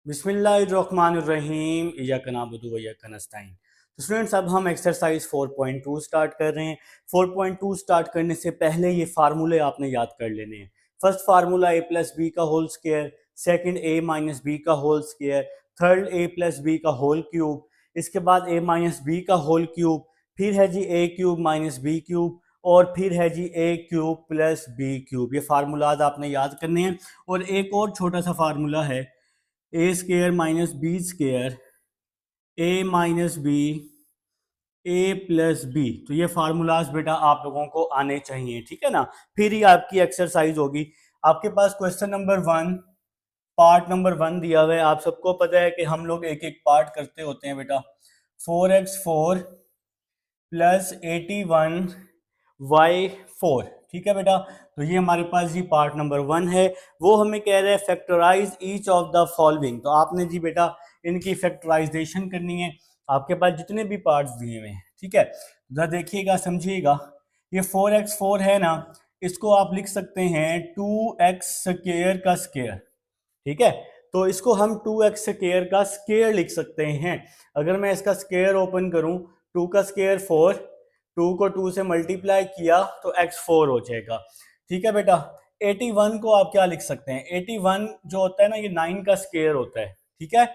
बिस्मिल्लाहिर्रहमानिर्रहीम इय्याका नअबुदु व इय्याका नस्तईन। तो स्टूडेंट्स, अब हम एक्सरसाइज 4.2 स्टार्ट कर रहे हैं। 4.2 स्टार्ट करने से पहले ये फार्मूले आपने याद कर लेने हैं। First formula A plus B का whole square, second A minus B का whole square, third A plus B का होल क्यूब, इसके बाद ए माइनस बी का होल क्यूब, फिर है जी A cube minus B cube, और फिर है जी A cube plus B cube. ये फार्मूलाज आपने याद करने हैं। और एक और छोटा सा फार्मूला है, ए square minus B square, A minus B, A plus B. तो ये फार्मूलाज बेटा आप लोगों को आने चाहिए, ठीक है ना। फिर ही आपकी एक्सरसाइज होगी। आपके पास क्वेश्चन नंबर 1 पार्ट नंबर 1 दिया हुआ है। आप सबको पता है कि हम लोग एक एक पार्ट करते होते हैं बेटा। 4x4 प्लस 81y4, ठीक है बेटा। तो ये हमारे पास जी पार्ट नंबर 1 है। वो हमें कह रहे हैं factorise each of the following. तो आपने जी बेटा इनकी फैक्टराइजेशन करनी है। आपके पास जितने भी पार्ट्स दिए हुए हैं, ठीक है, जरा देखिएगा समझिएगा। ये 4x4 है ना, इसको आप लिख सकते हैं 2x स्क्वायर का स्क्वायर, ठीक है। तो इसको हम 2x स्क्वायर का स्क्वायर लिख सकते हैं। अगर मैं इसका स्क्वायर ओपन करूं, 2 का स्क्वायर 4, 2 को 2 से मल्टीप्लाई किया तो x4 हो जाएगा, ठीक है बेटा। 81 को आप क्या लिख सकते हैं, 81 जो होता है ना, ये 9 का स्क्वायर होता है, ठीक है।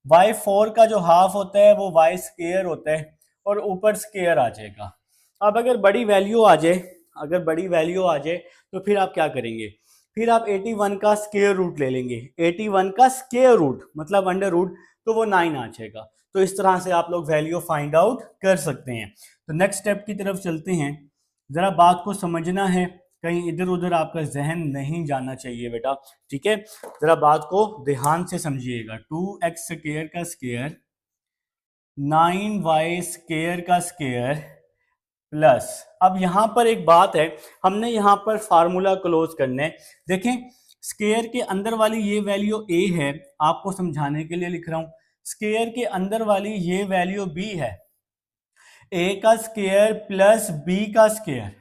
y4 का जो हाफ होता है वो y स्क्वायर होता है, और ऊपर स्क्वायर आ जाएगा। अब अगर बड़ी वैल्यू आ जाए, अगर बड़ी वैल्यू आ जाए तो फिर आप क्या करेंगे, फिर आप 81 का स्क्वायर रूट ले लेंगे। 81 का स्क्वायर रूट मतलब अंडर रूट, तो वो 9 आ जाएगा। तो इस तरह से आप लोग वैल्यू फाइंड आउट कर सकते हैं। तो नेक्स्ट स्टेप की तरफ चलते हैं। जरा बात को समझना है, कहीं इधर उधर आपका जहन नहीं जाना चाहिए बेटा, ठीक है। जरा बात को ध्यान से समझिएगा। 2x स्क्वायर का स्क्वायर, 9y स्क्वायर का स्क्वायर प्लस, अब यहां पर एक बात है, हमने यहां पर फार्मूला क्लोज करना है। देखें, स्क्वायर के अंदर वाली ये वैल्यू a है, आपको समझाने के लिए लिख रहा हूं। स्क्वायर के अंदर वाली ये वैल्यू b है। a का स्क्वायर प्लस b का स्क्वायर,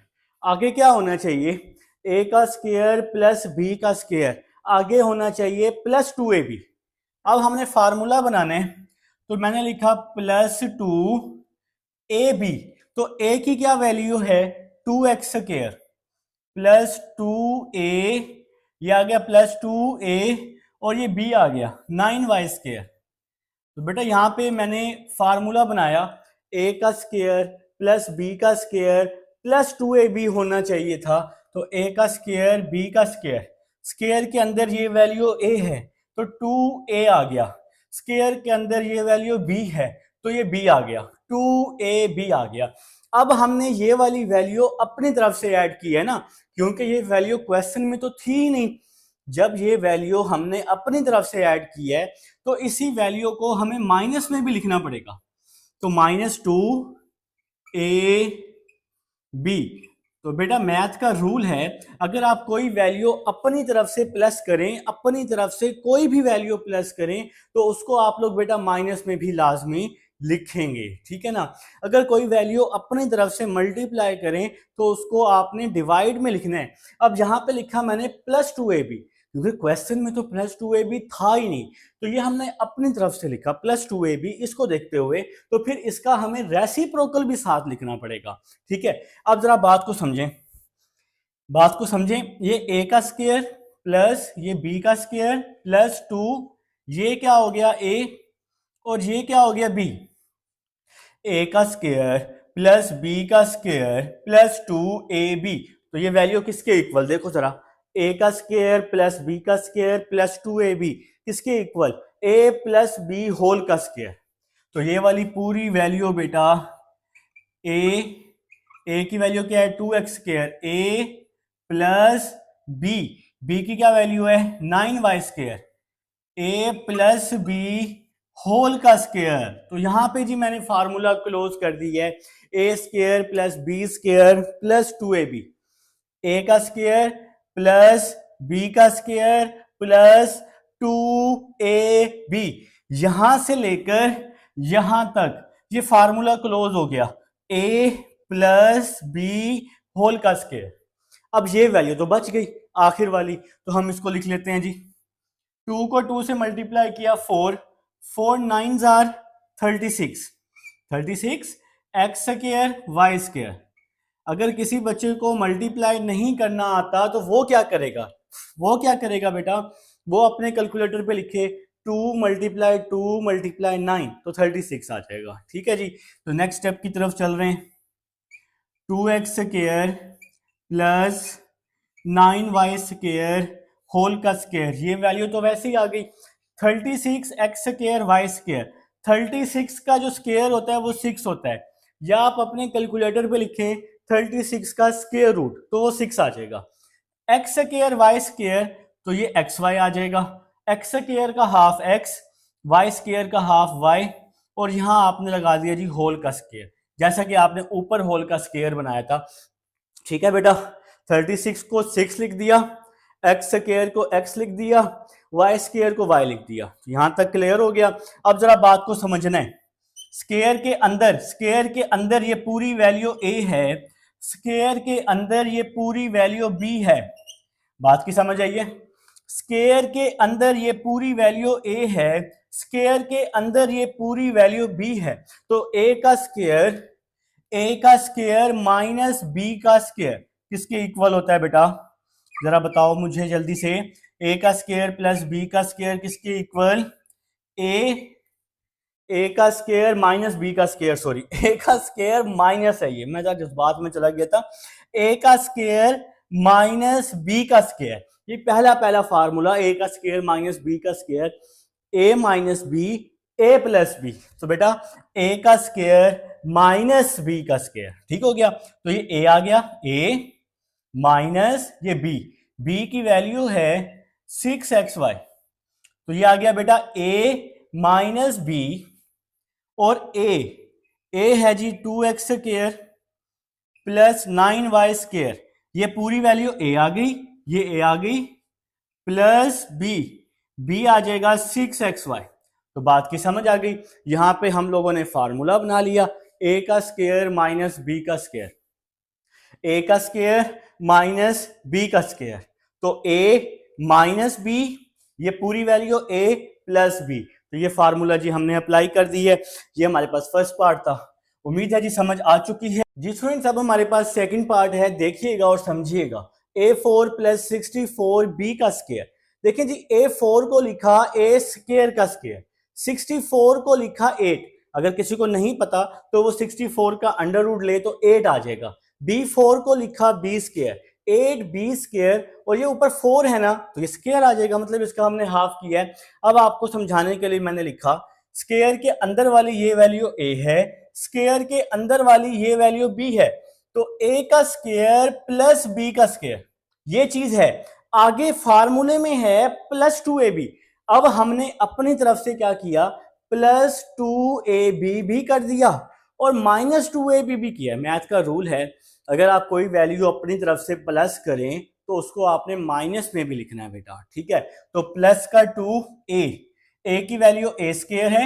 आगे क्या होना चाहिए, a का स्क्वायर प्लस b का स्क्वायर, आगे होना चाहिए प्लस 2ab। अब हमने फार्मूला बनाना है, तो मैंने लिखा प्लस 2ab। तो a की क्या वैल्यू है, 2x स्क्वायर प्लस 2a, ये आ गया प्लस 2a, और ये b आ गया 9y स्क्वायर। तो बेटा यहाँ पे मैंने फार्मूला बनाया, a का स्क्वायर प्लस b का स्क्वायर प्लस 2ab होना चाहिए था। तो a का स्क्वायर b का स्क्वायर, स्क्वायर के अंदर ये वैल्यू a है तो 2a आ गया, स्क्वायर के अंदर ये वैल्यू b है तो ये b आ गया, 2ab आ गया। अब हमने ये वाली वैल्यू अपनी तरफ से ऐड की है ना, क्योंकि ये वैल्यू क्वेश्चन में तो थी ही नहीं। जब ये वैल्यू हमने अपनी तरफ से ऐड की है तो इसी वैल्यू को हमें माइनस में भी लिखना पड़ेगा। तो -2ab। तो बेटा मैथ का रूल है, अगर आप कोई वैल्यू अपनी तरफ से प्लस करें, अपनी तरफ से कोई भी वैल्यू प्लस करें, तो उसको आप लोग बेटा माइनस में भी लाजमी लिखेंगे, ठीक है ना। अगर कोई वैल्यू अपनी तरफ से मल्टीप्लाई करें तो उसको आपने डिवाइड में लिखना है। अब यहां पे लिखा मैंने प्लस 2ab, क्योंकि क्वेश्चन में तो प्लस 2ab था ही नहीं, तो ये हमने अपनी तरफ से लिखा प्लस 2ab। इसको देखते हुए तो फिर इसका हमें रेसिप्रोकल भी साथ लिखना पड़ेगा, ठीक है। अब जरा बात को समझें, बात को समझें। ये a का स्क्वायर प्लस ये b का स्क्वायर प्लस 2, ये क्या हो गया a, और ये क्या हो गया b। a का स्क्वायर प्लस b का स्क्वायर प्लस 2ab, तो ये वैल्यू किसके इक्वल, देखो जरा, a का स्क्वायर प्लस b का स्क्वायर प्लस 2ab किसके equal, a plus b whole का स्क्वायर। तो ये वाली पूरी वैल्यू बेटा a की वैल्यू क्या है, 2x square, a plus b की क्या वैल्यू है 9y square, a plus b whole का स्क्वायर। तो यहां पे जी मैंने फार्मूला क्लोज कर दी है, a square plus b square plus 2ab, a का स्क्वायर प्लस b का स्क्वायर प्लस 2ab, यहां से लेकर यहां तक ये फार्मूला क्लोज हो गया, a प्लस b होल का स्क्वायर। अब ये वैल्यू तो बच गई आखिर वाली, तो हम इसको लिख लेते हैं जी, 2 को 2 से मल्टीप्लाई किया 4, 4 9 जार 36, 36 एक्स स्क्वायर वाई स्क्वायर। अगर किसी बच्चे को मल्टीप्लाई नहीं करना आता तो वो क्या करेगा, वो क्या करेगा बेटा, वो अपने कैलकुलेटर पे लिखे 2 मल्टीप्लाई 2 मल्टीप्लाई 9 तो 36 आ जाएगा। ठीक है जी, तो नेक्स्ट स्टेप की तरफ चल रहे हैं। 2x square plus 9y square whole का स्क्वायर, ये वैल्यू तो वैसे ही आ गई। 36 एक्स स्क्वायर वाई स्क्वायर, 36 का जो स्क्वायर होता है वो 6 होता है, या आप अपने कैलकुलेटर पे लिखें 36 का स्क्वायर रूट तो वो 6 आ जाएगा। एक्स स्क्वायर वाई स्क्वायर तो ये एक्स वाई आ जाएगा, एक्स स्क्वायर का हाफ एक्स, वाई स्क्वायर का हाफ वाई, और यहां आपने लगा दिया जी होल का स्क्वायर, जैसा कि आपने ऊपर होल का स्क्वायर बनाया था। ठीक है बेटा, 36 को 6 लिख दिया, एक्स स्क्वायर को x लिख दिया, वाई स्क्वायर को y लिख दिया। यहां तक क्लियर हो गया। अब जरा बात को समझना है, स्क्वायर के अंदर ये पूरी वैल्यू a है, स्क्वायर के अंदर ये पूरी वैल्यू b है। बात की समझ आई है? स्क्वायर के अंदर ये पूरी वैल्यू a है, स्क्वायर के अंदर ये पूरी वैल्यू b है, तो a का स्क्वायर माइनस b का स्क्वायर किसके इक्वल होता है बेटा, जरा बताओ मुझे जल्दी से। a का स्क्वायर प्लस b का स्क्वायर किसके इक्वल, ए का स्क्वायर माइनस बी का स्क्वायर, सॉरी ए का स्क्वायर माइनस है, ये मैं जज्बात में चला गया था। ए का स्क्वायर माइनस बी का स्क्वायर, ये पहला फार्मूला, ए का स्क्वायर माइनस बी का square, a minus B A plus B, तो बेटा ए का स्क्वायर माइनस बी का स्क्वायर। ठीक हो गया, तो ये ए आ गया, ए माइनस ये बी की वैल्यू है 6xy, तो ये आ गया बेटा a माइनस बी, और a है जी 2x square plus 9y square, ये पूरी वैल्यू a आ गई, ये a आ गई, प्लस b आ जाएगा 6xy। तो बात की समझ आ गई। यहां पे हम लोगों ने फार्मूला बना लिया, a का स्क्वायर माइनस b का स्क्वायर, a का स्क्वायर माइनस b का स्क्वायर, तो a माइनस b, ये पूरी वैल्यू a प्लस b, तो ये फार्मूला जी हमने अप्लाई कर दी है। ये हमारे पास फर्स्ट पार्ट था, उम्मीद है जी समझ आ चुकी है। जी स्टूडेंट्स, अब हमारे पास सेकंड पार्ट है, देखिएगा और समझिएगा। a4 प्लस 64 b का स्क्वायर, देखिए जी a4 को लिखा a स्क्वायर का स्क्वायर, 64 को लिखा 8, अगर किसी को नहीं पता तो वो 64 का अंडर रूट ले तो 8 आ जाएगा। b4 को लिखा b स्क्वायर, 8b स्क्वायर, और ये ऊपर 4 है ना तो ये स्क्वायर आ जाएगा, मतलब इसका हमने हाफ किया है। अब आपको समझाने के लिए मैंने लिखा स्क्वायर के अंदर वाली ये वैल्यू a है, स्क्वायर के अंदर वाली ये वैल्यू b है, तो a का स्क्वायर प्लस b का स्क्वायर, ये चीज है। आगे फार्मूले में है प्लस 2ab, अब हमने अपनी तरफ से क्या किया, प्लस 2ab भी कर दिया और माइनस 2ab भी किया। मैथ का रूल है, अगर आप कोई वैल्यू अपनी तरफ से प्लस करें तो उसको आपने माइनस में भी लिखना है बेटा। ठीक है, तो प्लस का 2a की वैल्यू a स्क्वायर है,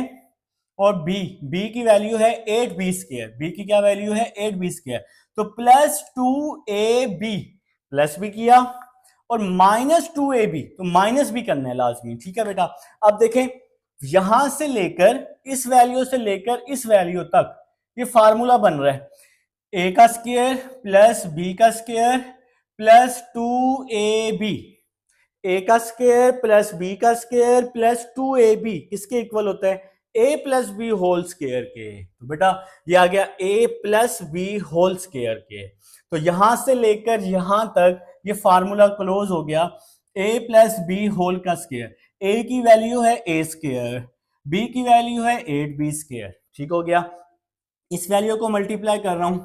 और b की वैल्यू है 8b स्क्वायर, b की क्या वैल्यू है 8b स्क्वायर, तो प्लस 2ab, प्लस भी किया और माइनस 2ab, तो माइनस भी करना है लाजमी। ठीक है बेटा, अब देखें यहां से लेकर इस वैल्यू से लेकर इस वैल्यू तक ये फार्मूला बन रहा है, a का स्क्वायर प्लस b का स्क्वायर प्लस 2ab, a का स्क्वायर प्लस b का स्क्वायर प्लस 2ab किसके इक्वल होता है, a plus B whole square के। तो बेटा ये आ गया a plus B whole square के, तो यहां से लेकर यहां तक ये फार्मूला क्लोज हो गया, a प्लस बी होल का स्क्वायर, a की वैल्यू है a स्क्वायर, b की वैल्यू है 8b स्क्वायर। ठीक हो गया, इस वैल्यू को मल्टीप्लाई कर रहा हूं,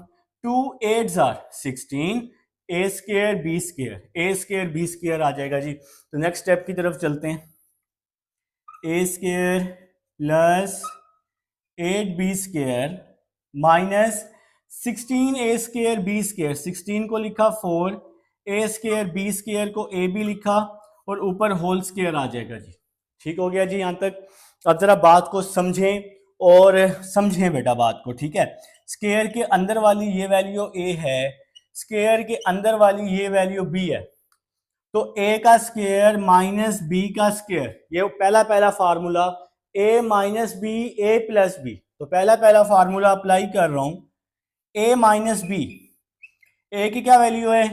2 8 are 16, a square b square, a square b square आ जाएगा जी। तो नेक्स्ट स्टेप की तरफ चलते हैं, a square plus 8b square minus 16a square b square, 16 को लिखा 4, a स्क्वायर b स्क्वायर को ab लिखा और ऊपर होल स्क्वायर आ जाएगा जी। ठीक हो गया जी यहां तक। अब जरा बात को समझें और समझें बेटा बात को। ठीक है, स्क्वायर के अंदर वाली ये वैल्यू a है, स्क्वायर के अंदर वाली ये वैल्यू b है, तो a का स्क्वायर माइनस b का स्क्वायर, ये पहला formula a minus B A plus B. तो पहला फार्मूला अप्लाई कर रहा हूं, a माइनस बी, a की क्या वैल्यू है,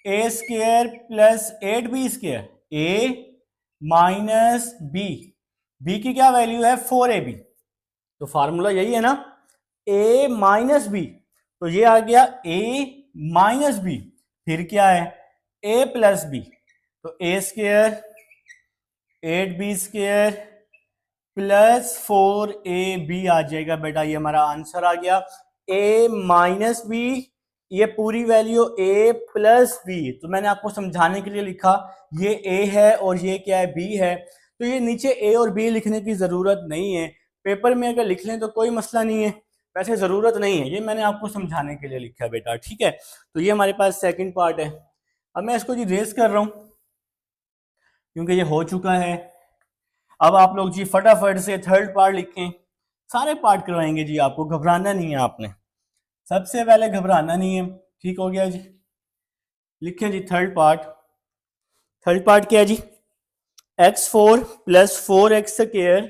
A square plus 8b square, a minus B, b की क्या वैल्यू है 4ab। तो फार्मूला यही है ना, a माइनस बी, तो ये आ गया a माइनस बी, फिर क्या है a प्लस बी, तो a square 8b square plus 4ab आ जाएगा बेटा, ये हमारा आंसर आ गया। a माइनस बी, ये पूरी वैल्यू a प्लस बी, तो मैंने आपको समझाने के लिए लिखा, ये a है और ये क्या है b है, तो ये नीचे a और b लिखने की जरूरत नहीं है, पेपर में अगर लिख लें तो कोई मसला नहीं है, वैसे जरूरत नहीं है, ये मैंने आपको समझाने के लिए लिखा है बेटा, ठीक है। तो ये हमारे पास सेकंड पार्ट है। अब मैं इसको जी रेस कर रहा हूं क्योंकि ये हो चुका है। अब आप लोग जी फटाफट से थर्ड पार्ट लिखें, सारे पार्ट करवाएंगे जी, आपको घबराना नहीं है, आपने सबसे पहले घबराना नहीं है, ठीक हो गया जी। लिखें जी थर्ड पार्ट। थर्ड पार्ट क्या है जी, x4 plus 4x square,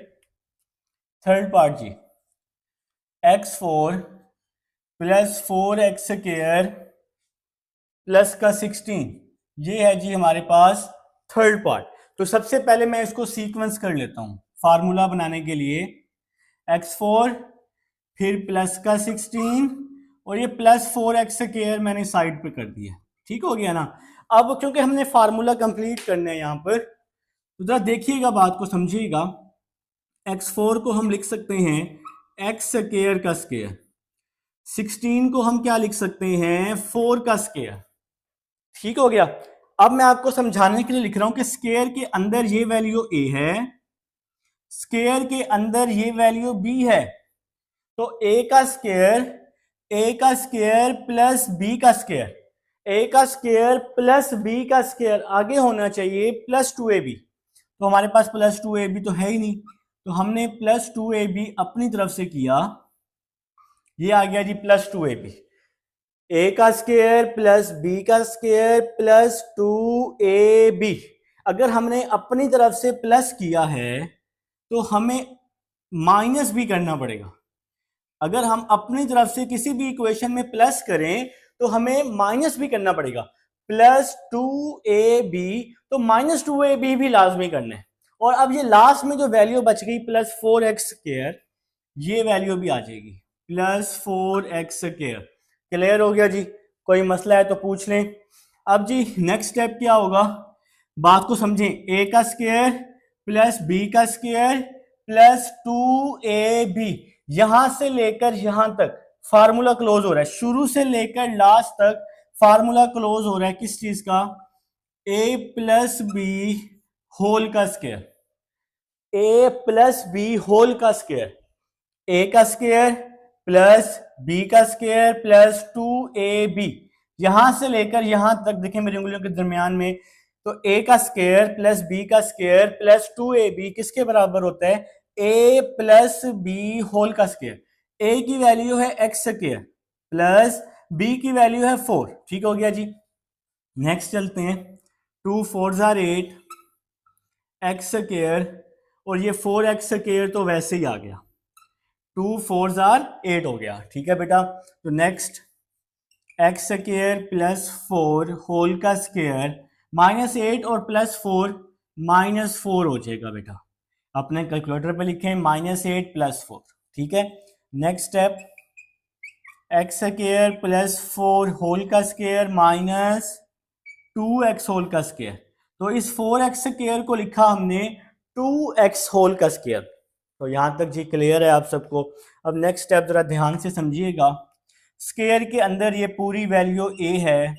third part जी x4 plus 4x square plus का 16, ये है जी हमारे पास थर्ड पार्ट। तो सबसे पहले मैं इसको सीक्वेंस कर लेता हूं फार्मूला बनाने के लिए, x4 फिर प्लस का 16 और ये प्लस 4x स्क्वायर मैंने साइड पे कर दिया, ठीक हो गया ना। अब क्योंकि हमने फार्मूला कंप्लीट करना है यहां पर, तो जरा देखिएगा, बात को समझिएगा। x4 को हम लिख सकते हैं x स्क्वायर का स्क्वायर, 16 को हम क्या लिख सकते हैं 4 का स्क्वायर, ठीक हो गया। अब मैं आपको समझाने के लिए लिख रहा हूं कि स्क्वायर के अंदर ये वैल्यू a है, स्क्वायर के अंदर ये वैल्यू b है, तो a का स्क्वायर प्लस b का स्क्वायर, a का स्क्वायर प्लस b का स्क्वायर आगे होना चाहिए प्लस 2ab, तो हमारे पास प्लस 2ab तो है ही नहीं, तो हमने प्लस 2ab अपनी तरफ से किया, ये आ गया जी प्लस 2ab, a का स्क्वायर प्लस b का स्क्वायर प्लस 2ab। अगर हमने अपनी तरफ से प्लस किया है तो हमें माइनस भी करना पड़ेगा, अगर हम अपनी तरफ से किसी भी इक्वेशन में प्लस करें तो हमें माइनस भी करना पड़ेगा, प्लस 2ab, तो माइनस 2ab भी लाजमी करना है। और अब ये लास्ट में जो वैल्यू बच गई प्लस 4x स्क्वायर, ये वैल्यू भी आ जाएगी प्लस 4x स्क्वायर। क्लियर हो गया जी, कोई मसला है तो पूछ लें। अब जी नेक्स्ट स्टेप क्या होगा, बात को समझें, a का स्क्वायर प्लस b का स्क्वायर प्लस 2ab, यहां से लेकर यहां तक फार्मूला क्लोज हो रहा है, शुरू से लेकर लास्ट तक फार्मूला क्लोज हो रहा है किस चीज का, a प्लस बी होल का square, a plus B whole का स्क्वायर, a का स्क्वायर प्लस b का स्क्वायर प्लस 2ab, यहां से लेकर यहां तक देखें मेरी उंगलियों के दरमियान में, तो a का स्क्वायर प्लस b का स्क्वायर प्लस 2ab किसके बराबर होता है, a प्लस बी होल का स्क्वायर, a की वैल्यू है x स्क्वायर प्लस b की वैल्यू है 4, ठीक हो गया जी। नेक्स्ट चलते हैं, 2 4 जार 8 x स्क्वायर, और ये 4x स्क्वायर तो वैसे ही आ गया, 2 4 जार 8 हो गया, ठीक है बेटा। तो next x square plus 4 whole का स्क्वायर माइनस 8 और प्लस 4 माइनस 4 हो जाएगा बेटा, अपने कैलकुलेटर पे लिखें माइनस 8 प्लस 4, ठीक है। Next step, x square plus 4 whole का स्क्वायर माइनस 2x होल का स्क्वायर, तो इस 4x स्क्वायर को लिखा हमने 2x होल का स्क्वायर। तो यहां तक जी क्लियर है आप सबको। अब नेक्स्ट स्टेप जरा ध्यान से समझिएगा, स्क्वायर के अंदर ये पूरी वैल्यू a है,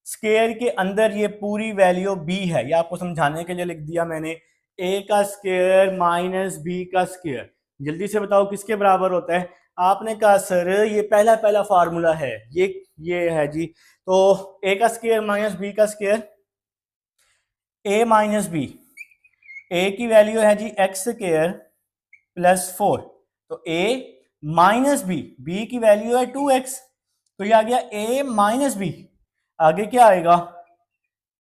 स्क्वायर के अंदर ये पूरी वैल्यू b है, ये आपको समझाने के लिए लिख दिया मैंने, a का स्क्वायर माइनस b का स्क्वायर, जल्दी से बताओ किसके बराबर होता है, आपने कहा सर ये पहला फार्मूला है, ये है जी, तो a का स्क्वायर माइनस b का square, a minus b, a की वैल्यू है जी x स्क्वायर प्लस 4, तो a माइनस b की वैल्यू है 2x, तो ये आ गया a माइनस b, आगे क्या आएगा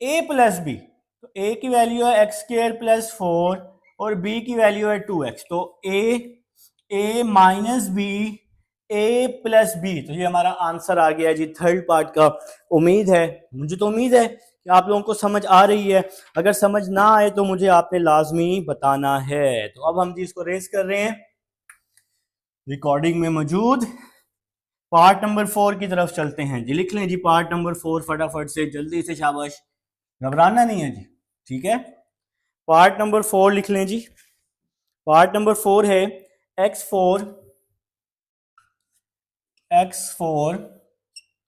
ए प्लस बी, तो ए की वैल्यू है एक्स स्क्वायर प्लस 4 और बी की वैल्यू है 2x, तो A minus B A plus B, तो ये हमारा आंसर आ गया जी थर्ड पार्ट का। उम्मीद है, मुझे तो उम्मीद है कि आप लोगों को समझ आ रही है। अगर समझ ना आए तो मुझे आपने लाजमी बताना है। तो अब हम जी इसको रेस कर रहे हैं, रिकॉर्डिंग में मौजूद पार्ट नंबर 4 की तरफ चलते हैं जी। लिख लें जी पार्ट नंबर 4 फटाफट से, जल्दी से, शाबाश, घबराना नहीं है जी, ठीक है। पार्ट नंबर 4 लिख लें जी। पार्ट नंबर 4 है x4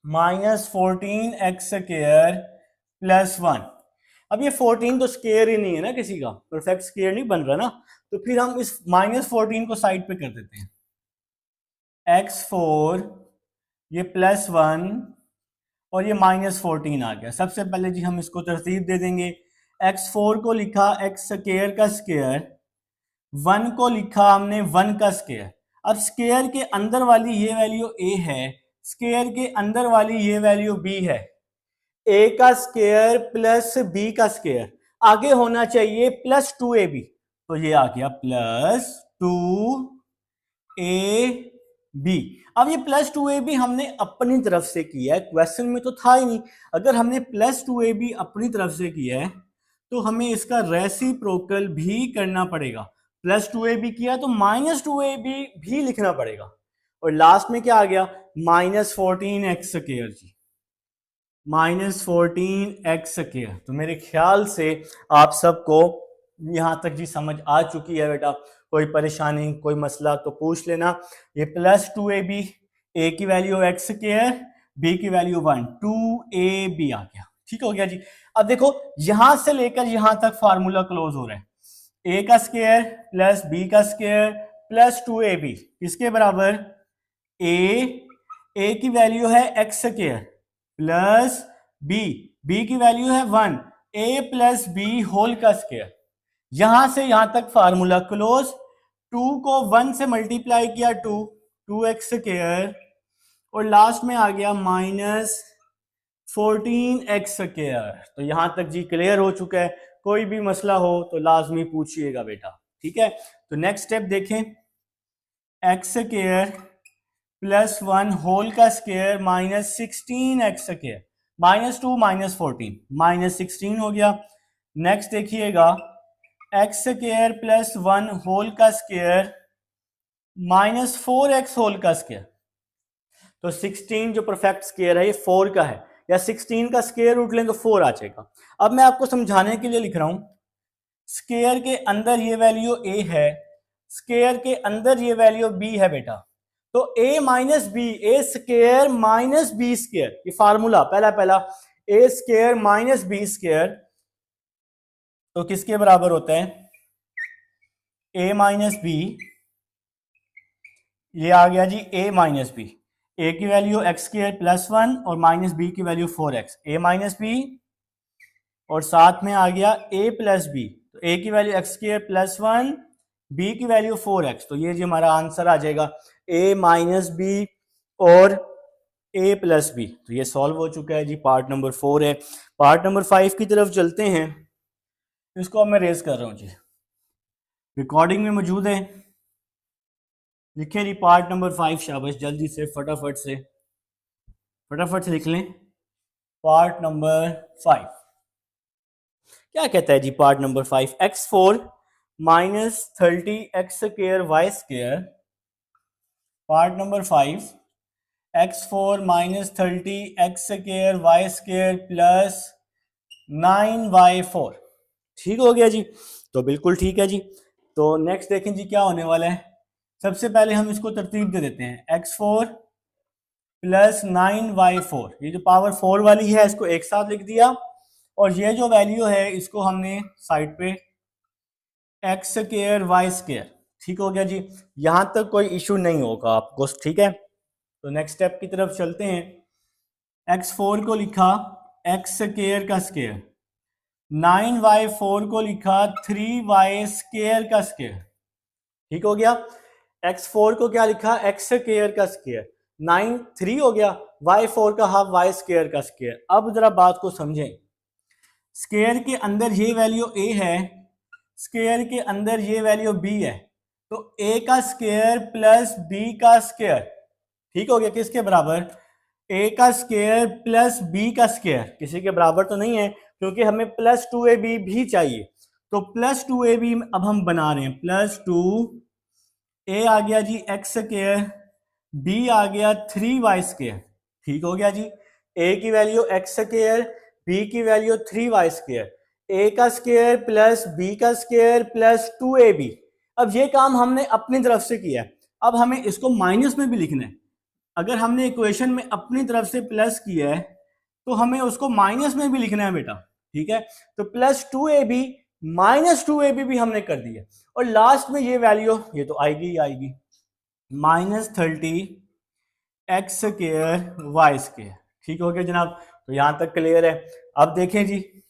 माइनस 14x² प्लस 1। अब ये 14 तो स्केयर ही नहीं है ना, किसी का परफेक्ट स्केयर नहीं बन रहा ना, तो फिर हम इस माइनस 14 को साइड पे कर देते हैं। x4 ये प्लस 1 और ये माइनस 14 आ गया। सबसे पहले जी हम इसको तरतीब दे देंगे। x4 को लिखा x स्क्वायर का स्क्वायर, 1 को लिखा हमने 1 का स्क्वायर। अब स्क्वायर के अंदर वाली ये वैल्यू a है, स्क्वायर के अंदर वाली ये वैल्यू b है। a का स्क्वायर प्लस b का स्क्वायर, आगे होना चाहिए प्लस 2ab, तो ये आ गया प्लस 2ab। अब ये प्लस 2ab हमने अपनी तरफ से किया है, क्वेश्चन में तो था ही नहीं। अगर हमने प्लस 2ab अपनी तरफ से किया है तो हमें इसका रेसिप्रोकल भी करना पड़ेगा। प्लस 2ab किया तो माइनस 2ab भी लिखना पड़ेगा। और लास्ट में क्या आ गया, माइनस 14x²। जी माइनस 14x²। तो मेरे ख्याल से आप सबको यहां तक जी समझ आ चुकी है बेटा। कोई परेशानी, कोई मसला तो पूछ लेना। ये प्लस 2ab, a की वैल्यू x², b की वैल्यू 1, 2ab आ गया। ठीक हो गया जी। अब देखो यहां से लेकर यहां तक फार्मूला क्लोज हो रहा है। a का स्क्वायर प्लस b का स्क्वायर प्लस 2ab किसके बराबर, a की वैल्यू है x² प्लस b की वैल्यू है 1, a प्लस b होल का स्क्वायर। यहां से यहां तक फार्मूला क्लोज। 2 को 1 से मल्टीप्लाई किया 2x², और लास्ट में आ गया माइनस 14x²। तो यहां तक जी क्लियर हो चुका है। कोई भी मसला हो तो लाजमी पूछिएगा बेटा, ठीक है। तो नेक्स्ट स्टेप देखें, x² प्लस 1 होल का स्क्वायर माइनस 16x², -2 -14 -16 हो गया। नेक्स्ट देखिएगा x² प्लस 1 होल का स्क्वायर -4x होल का स्क्वायर। तो 16 जो परफेक्ट स्क्वायर है ये 4 का है, या 16 का स्क्वायर रूट लें तो 4 आ जाएगा। अब मैं आपको समझाने के लिए लिख रहा हूं, स्क्वायर के अंदर ये वैल्यू a है, स्क्वायर के अंदर ये वैल्यू b है बेटा। तो a minus B, A square minus B square, ये फार्मूला पहला a square minus B square, तो किसके बराबर होता है, a माइनस बी, ये आ गया जी a माइनस बी। a की वैल्यू x² प्लस 1 और माइनस बी की value 4x, a minus B, और साथ में आ गया a प्लस बी। तो a की वैल्यू x² प्लस 1, b की वैल्यू 4x, तो ये जी हमारा आंसर आ जाएगा a माइनस बी और a प्लस बी। तो ये सॉल्व हो चुका है जी, पार्ट नंबर 4 है। पार्ट नंबर 5 की तरफ चलते हैं। इसको अब मैं रेज कर रहा हूँ जी, रिकॉर्डिंग में मौजूद है। लिखे जी पार्ट नंबर 5, शाबाश, जल्दी से फटाफट से लिख लें। पार्ट नंबर 5 क्या कहता है जी, part number 5, x4 minus 30x² y²। Part number 5, x4 minus 30x² y² plus 9y4। ठीक हो गया जी, तो बिल्कुल ठीक है जी। तो नेक्स्ट देखें जी क्या होने वाला है। सबसे पहले हम इसको तरतीब दे देते हैं, x4 प्लस 9y4, ये जो पावर 4 वाली है इसको एक साथ लिख दिया, और ये जो वैल्यू है इसको हमने साइड पे x² y²। ठीक हो गया जी, यहां तक कोई इशू नहीं होगा आपको, ठीक है। तो नेक्स्ट स्टेप की तरफ चलते हैं। x4 को लिखा x² का स्क्वायर, 9y4 को लिखा 3y² का स्क्वायर। ठीक हो गया, x4 को क्या लिखा, x² का स्क्वायर, 9 3 हो गया, y4 का हाफ y² का स्क्वायर। अब जरा बात को समझें, स्क्वायर के अंदर ये वैल्यू a है, स्क्वायर के अंदर ये वैल्यू b है, तो a का स्क्वायर प्लस b का स्क्वायर, ठीक हो गया, किसके बराबर, a का स्क्वायर प्लस b का स्क्वायर, किसी के बराबर तो नहीं है क्योंकि हमें प्लस 2ab भी चाहिए। तो प्लस 2ab अब हम बना रहे हैं, प्लस 2a आ गया जी एक्स स्क्वायर, b आ गया 3y स्क्वायर, ठीक हो गया जी। a की वैल्यू एक्स स्क्वायर, b की वैल्यू 3y स्क्वायर, a का स्क्वायर प्लस b का स्क्वायर प्लस 2ab। अब ये काम हमने अपनी तरफ से किया है, अब हमें इसको माइनस में भी लिखना है। अगर हमने इक्वेशन में अपनी तरफ से प्लस किया है तो हमें उसको माइनस में भी लिखना है बेटा, ठीक है। तो प्लस 2ab माइनस 2ab भी हमने कर दिया, और लास्ट में ये वैल्यू ये तो आएगी ही आएगी, -30 एक्स स्क्वायर वाई स्क्वायर, ठीक हो गया जनाब। तो यहां तक क्लियर है। अब देखें जी,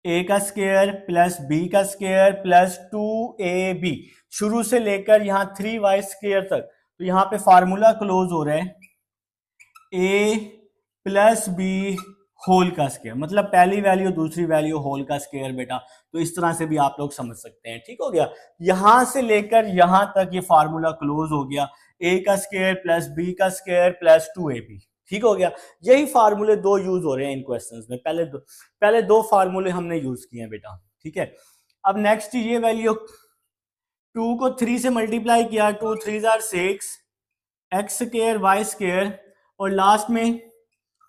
a का स्क्वायर प्लस b का स्क्वायर प्लस 2ab शुरू से लेकर यहां 3y स्क्वायर तक, तो यहां पे फार्मूला क्लोज हो रहा है a प्लस b होल का स्क्वायर, मतलब पहली वैल्यू दूसरी वैल्यू होल का स्क्वायर बेटा। तो इस तरह से भी आप लोग समझ सकते हैं, ठीक हो गया। यहां से लेकर यहां तक ये फार्मूला क्लोज हो गया, a का स्क्वायर प्लस b का स्क्वायर प्लस 2ab, ठीक हो गया। यही फार्मूले दो यूज हो रहे हैं इन क्वेश्चंस में, पहले दो फार्मूले हमने यूज किए हैं बेटा, ठीक है। अब नेक्स्ट ये वैल्यू 2 को 3 से मल्टीप्लाई किया, 2 3 6 एक्स स्क्वायर वाई स्क्वायर, और लास्ट में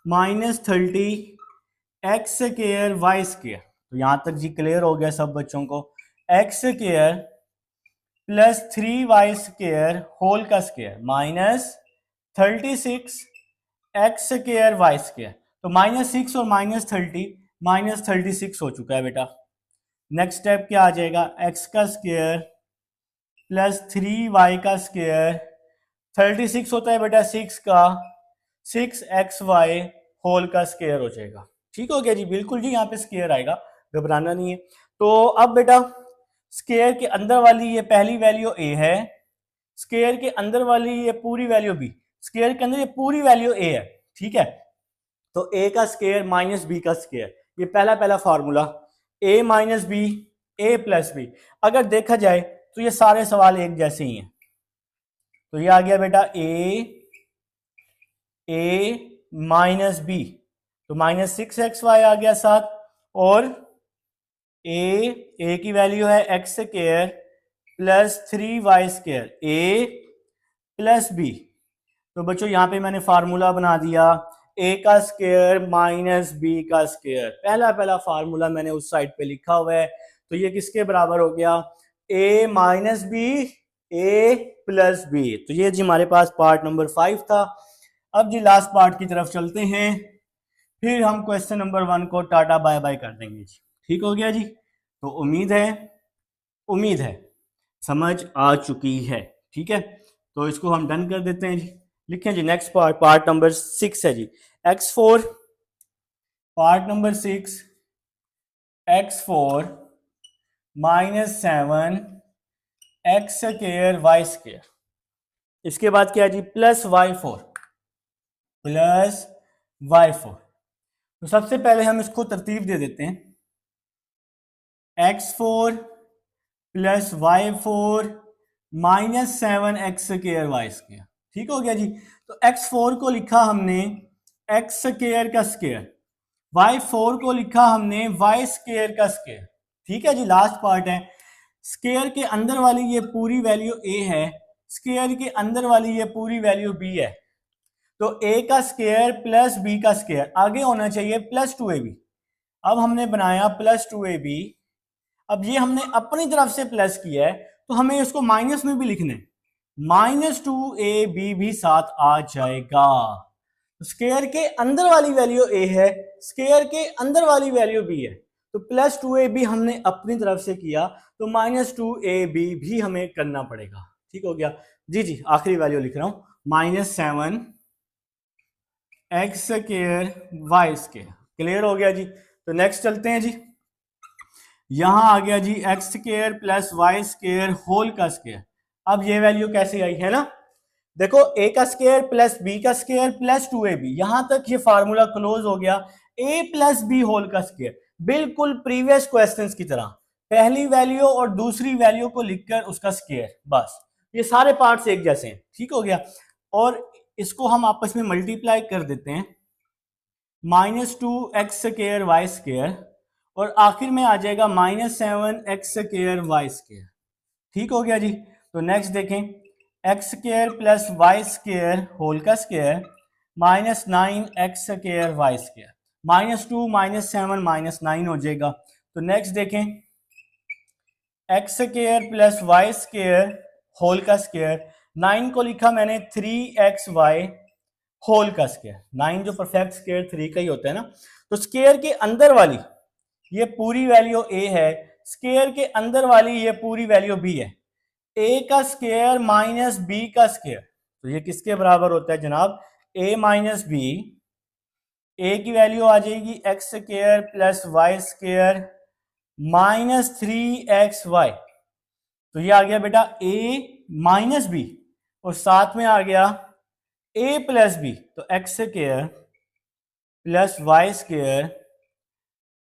-30 एक्स स्क्वायर वाई स्क्वायर। तो यहां तक जी क्लियर हो गया सब बच्चों को। X square plus 3y square whole का square -36 X square Y square. तो -6 और -30 -36 हो चुका है बेटा। नेक्स्ट स्टेप क्या आ जाएगा, एक्स का स्क्वायर प्लस 3y का स्क्वायर, 36 होता है बेटा 6 का, 6xy होल का स्क्वायर हो जाएगा, ठीक हो गया जी। बिल्कुल जी, यहाँ पे स्क्वायर आएगा, घबराना नहीं है। तो अब बेटा स्क्वायर के अंदर वाली ये पहली वैल्यू a है, स्क्वायर के अंदर वाली ये पूरी वैल्यू b, स्क्वायर के अंदर ये पूरी वैल्यू a है, ठीक है। तो a का स्क्वायर माइनस b का स्क्वायर, ये पहला formula, a minus B a plus B. अगर देखा जाए तो ये सारे सवाल एक जैसे ही हैं। तो ये आ गया बेटा a माइनस बी, तो -6xy आ गया साथ, और a की वैल्यू है X square plus 3y square a plus b। तो बच्चों यहाँ पे मैंने फार्मूला बना दिया a का स्क्वायर माइनस b का स्क्वायर, पहला फार्मूला मैंने उस साइड पे लिखा हुआ है। तो ये किसके बराबर हो गया, a minus B a plus b। तो ये जी हमारे पास पार्ट नंबर 5 था। अब जी लास्ट पार्ट की तरफ चलते हैं, फिर हम क्वेश्चन नंबर 1 को टाटा बाय बाय कर देंगे जी, ठीक हो गया जी। तो उम्मीद है समझ आ चुकी है, ठीक है। तो इसको हम डन कर देते हैं जी। लिखें जी नेक्स्ट पार्ट नंबर 6 है जी, x4 part number 6 x4 -7 X square Y square. इसके बाद क्या है जी, प्लस y4 तो सबसे पहले हम इसको तरतीब दे देते हैं, x4 plus y4 -7 X square Y square, ठीक हो गया जी। तो x4 को लिखा हमने एक्स स्क्वायर का स्क्वायर, y4 को लिखा हमने वाई स्क्वायर का स्क्वायर, ठीक है जी। लास्ट पार्ट है, स्क्वायर के अंदर वाली ये पूरी वैल्यू a है, स्क्वायर के अंदर वाली ये पूरी वैल्यू b है। तो a का स्क्वायर प्लस b का स्क्वायर, आगे होना चाहिए प्लस 2ab। अब हमने बनाया प्लस 2ab, अब ये हमने अपनी तरफ से प्लस किया है तो हमें इसको माइनस में भी लिखना है, -2ab भी साथ आ जाएगा। स्क्वायर के अंदर वाली वैल्यू a है, स्क्वायर के अंदर वाली वैल्यू b है, तो प्लस 2ab हमने अपनी तरफ से किया, तो -2ab भी हमें करना पड़ेगा, ठीक हो गया जी। आखिरी वैल्यू लिख रहा हूं, -7 X square Y square, clear हो गया जी। तो नेक्स्ट चलते हैं जी, यहां आ गया जी X square plus Y square whole का स्क्वायर। अब ये वैल्यू कैसे आई है ना, देखो a का स्क्वायर प्लस b का स्क्वायर प्लस 2ab, यहां तक ये फार्मूला क्लोज हो गया, a प्लस बी होल का स्क्वायर। बिल्कुल प्रीवियस क्वेश्चंस की तरह, पहली वैल्यू और दूसरी वैल्यू को लिखकर उसका स्क्वायर, बस ये सारे पार्ट्स एक जैसे हैं, ठीक हो गया। और इसको हम आपस में मल्टीप्लाई कर देते हैं, -2x² और आखिर में आ जाएगा -7x² ठीक हो गया जी। तो नेक्स्ट देखें, x² प्लस y² होल का स्क्वायर -9x² y², -2 -7 -9 हो जाएगा। तो नेक्स्ट देखें, x² प्लस y² होल का स्क्वायर, 9 को लिखा मैंने 3xy होल का स्क्वायर, 9 जो परफेक्ट स्क्वायर 3 का ही होता है ना। तो स्क्वायर के अंदर वाली ये पूरी वैल्यू a है, स्क्वायर के अंदर वाली ये पूरी वैल्यू b है, a का स्क्वायर माइनस b का स्क्वायर, तो ये किसके बराबर होता है जनाब, a माइनस b। a की वैल्यू आ जाएगी x² प्लस y² -3xy, तो ये आ गया बेटा a माइनस b और साथ में आ गया a प्लस b, तो x² plus y²